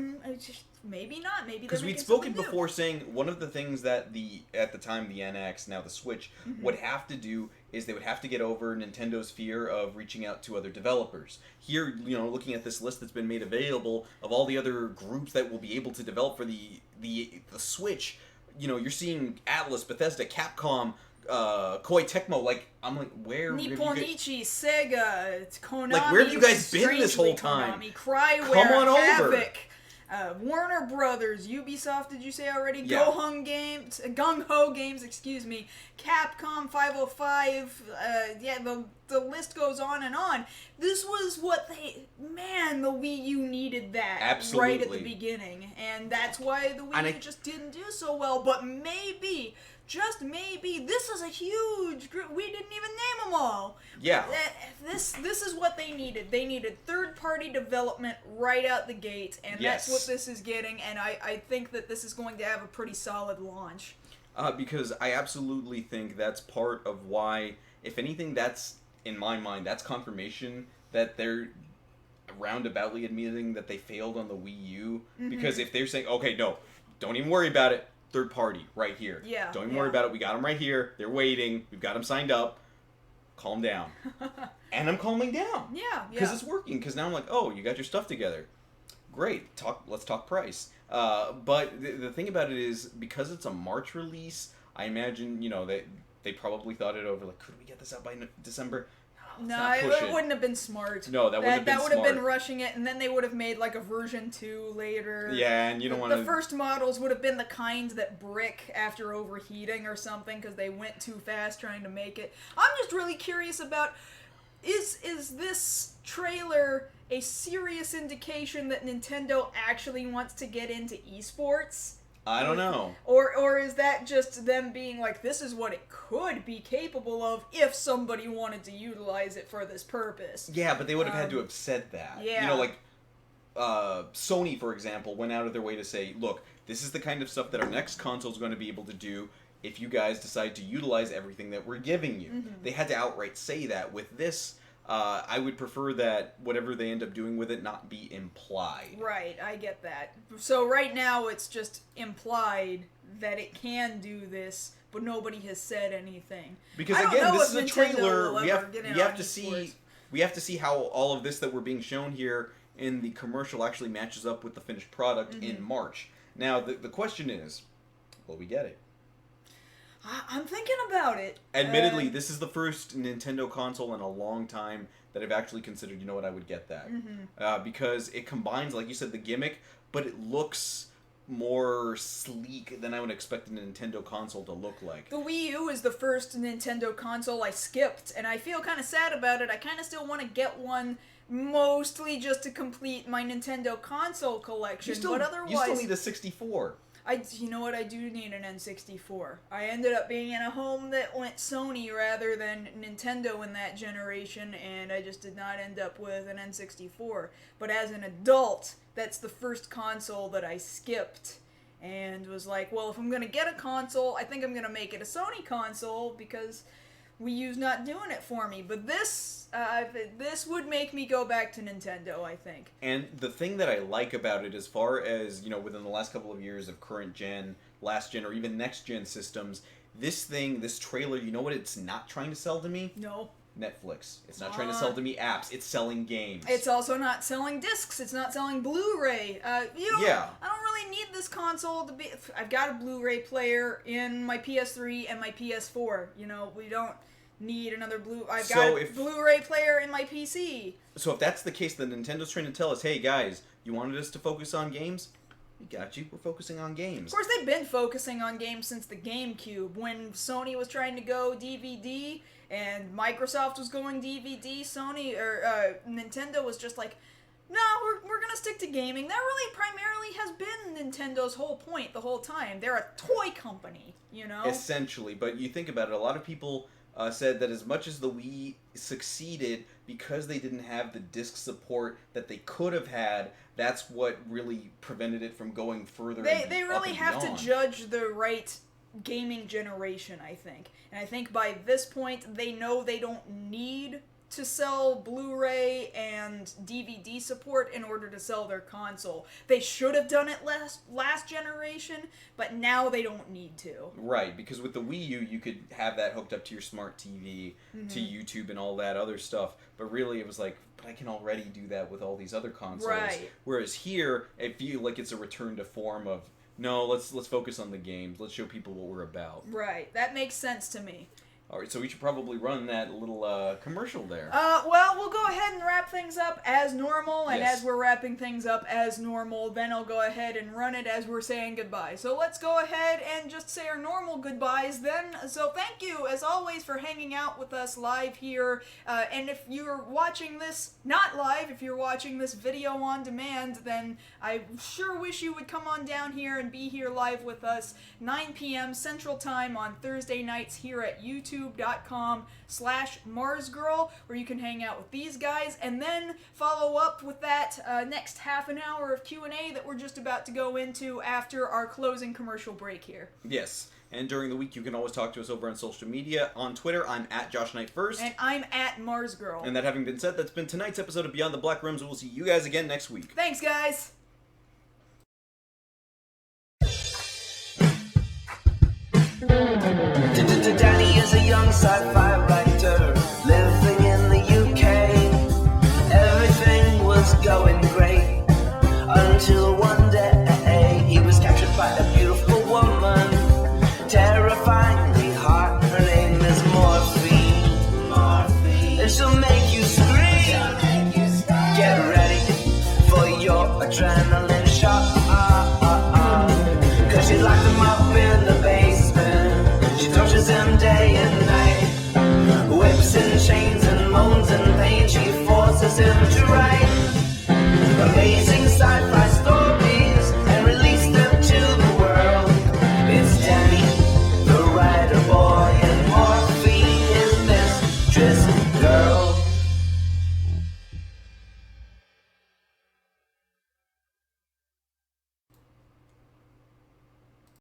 maybe not. Maybe because we'd spoken before saying one of the things that at the time the NX, now the Switch, would have to do is they would have to get over Nintendo's fear of reaching out to other developers. Here, looking at this list that's been made available of all the other groups that will be able to develop for the Switch, you're seeing Atlus, Bethesda, Capcom, Koei Tecmo, I'm like, where... Nipponichi, Sega, Konami... Like, where have you guys been this whole time? Konami, Cryware, come on Havoc, over. Warner Brothers, Ubisoft, did you say already? Yeah. Gung Ho Games, excuse me, Capcom 505, the list goes on and on. This was what the Wii U needed that. Absolutely. Right at the beginning, and that's why the Wii U just didn't do so well, but maybe... Just maybe, this is a huge group. We didn't even name them all. Yeah. This is what they needed. They needed third-party development right out the gate, and that's what this is getting, and I think that this is going to have a pretty solid launch. Because I absolutely think that's part of why, if anything, that's, in my mind, that's confirmation that they're roundaboutly admitting that they failed on the Wii U. Because if they're saying, okay, no, don't even worry about it, third party right here. Yeah. Don't even worry about it. We got them right here. They're waiting. We've got them signed up. Calm down. And I'm calming down. Yeah. Because it's working. Because now I'm like, oh, you got your stuff together. Great. Let's talk price. But the thing about it is, because it's a March release, I imagine, they probably thought it over. Like, could we get this out by December? No, it wouldn't have been smart. No, that wouldn't have been smart. That would have been rushing it, and then they would have made like a version 2 later. Yeah, and you don't want to... The first models would have been the kind that brick after overheating or something, because they went too fast trying to make it. I'm just really curious about... is this trailer a serious indication that Nintendo actually wants to get into esports? I don't know. Or is that just them being like, this is what it could be capable of if somebody wanted to utilize it for this purpose? Yeah, but they would have had to have said that. Yeah. You know, like, Sony, for example, went out of their way to say, look, this is the kind of stuff that our next console is going to be able to do if you guys decide to utilize everything that we're giving you. Mm-hmm. They had to outright say that. With this, I would prefer that whatever they end up doing with it not be implied. Right, I get that. So right now it's just implied that it can do this, but nobody has said anything. Because I don't again, know this is if a Nintendo trailer. will We ever have get in we have on to esports. see how all of this that we're being shown here in the commercial actually matches up with the finished product in March. Now the question is, will we get it? I'm thinking about it. Admittedly, this is the first Nintendo console in a long time that I've actually considered, you know what, I would get that. Because it combines, like you said, the gimmick, but it looks more sleek than I would expect a Nintendo console to look like. The Wii U is the first Nintendo console I skipped, and I feel kind of sad about it. I kind of still want to get one, mostly just to complete my Nintendo console collection. But otherwise, you still need a 64. You know what? I do need an N64. I ended up being in a home that went Sony rather than Nintendo in that generation, and I just did not end up with an N64. But as an adult, that's the first console that I skipped, and was like, well, if I'm gonna get a console, I think I'm gonna make it a Sony console because Wii U's not doing it for me. But this would make me go back to Nintendo, I think. And the thing that I like about it, as far as, you know, within the last couple of years of current gen, last gen, or even next gen systems, this trailer, you know what it's not trying to sell to me? No. Netflix. It's not trying to sell to me apps. It's selling games. It's also not selling discs. It's not selling Blu-ray. I don't really need this console to be... I've got a Blu-ray player in my PS3 and my PS4. You know, we don't need another I've got a Blu-ray player in my PC. So if that's the case, then Nintendo's trying to tell us, hey guys, you wanted us to focus on games? We got you. We're focusing on games. Of course, they've been focusing on games since the GameCube. When Sony was trying to go DVD and Microsoft was going DVD, Nintendo was just like, no, we're gonna stick to gaming. That really primarily has been Nintendo's whole point the whole time. They're a toy company, you know? Essentially, but you think about it, a lot of people said that as much as the Wii succeeded because they didn't have the disc support that they could have had, that's what really prevented it from going further. They really have to judge the right gaming generation, I think. And I think by this point, they know they don't need to sell Blu-ray and DVD support in order to sell their console. They should have done it last generation, but now they don't need to. Right, because with the Wii U, you could have that hooked up to your smart TV, to YouTube and all that other stuff, but really it was like, but I can already do that with all these other consoles. Right. Whereas here, I feel like it's a return to form of, no, let's focus on the games. Let's show people what we're about. Right, that makes sense to me. All right, so we should probably run that little commercial there. Well, we'll go ahead and wrap things up as normal, and Yes. as we're wrapping things up as normal, then I'll go ahead and run it as we're saying goodbye. So let's go ahead and just say our normal goodbyes then. So thank you, as always, for hanging out with us live here, and if you're watching this not live, if you're watching this video on demand, then I sure wish you would come on down here and be here live with us, 9 p.m. Central Time on Thursday nights here at youtube.com/MarsGirl, where you can hang out with these guys, and then follow up with that next half an hour of Q&A that we're just about to go into after our closing commercial break here. Yes, and during the week you can always talk to us over on social media. On Twitter, I'm at JoshKnight1st. And I'm at MarsGirl. And that having been said, that's been tonight's episode of Beyond the Black Rooms. We'll see you guys again next week. Thanks, guys! Danny is a young sci-fi writer living in the UK. Everything was going great until one day he was captured by a beautiful woman, terrifyingly hot. Her name is Morphine, and she'll make you scream. Get ready for your adrenaline shot, 'cause she locked him up in the basement. She tortures him day and night, whips and chains and moans and force him to write amazing sci-fi stories and release them to the world. It's Danny, the writer boy, and Morphine, his mistress girl.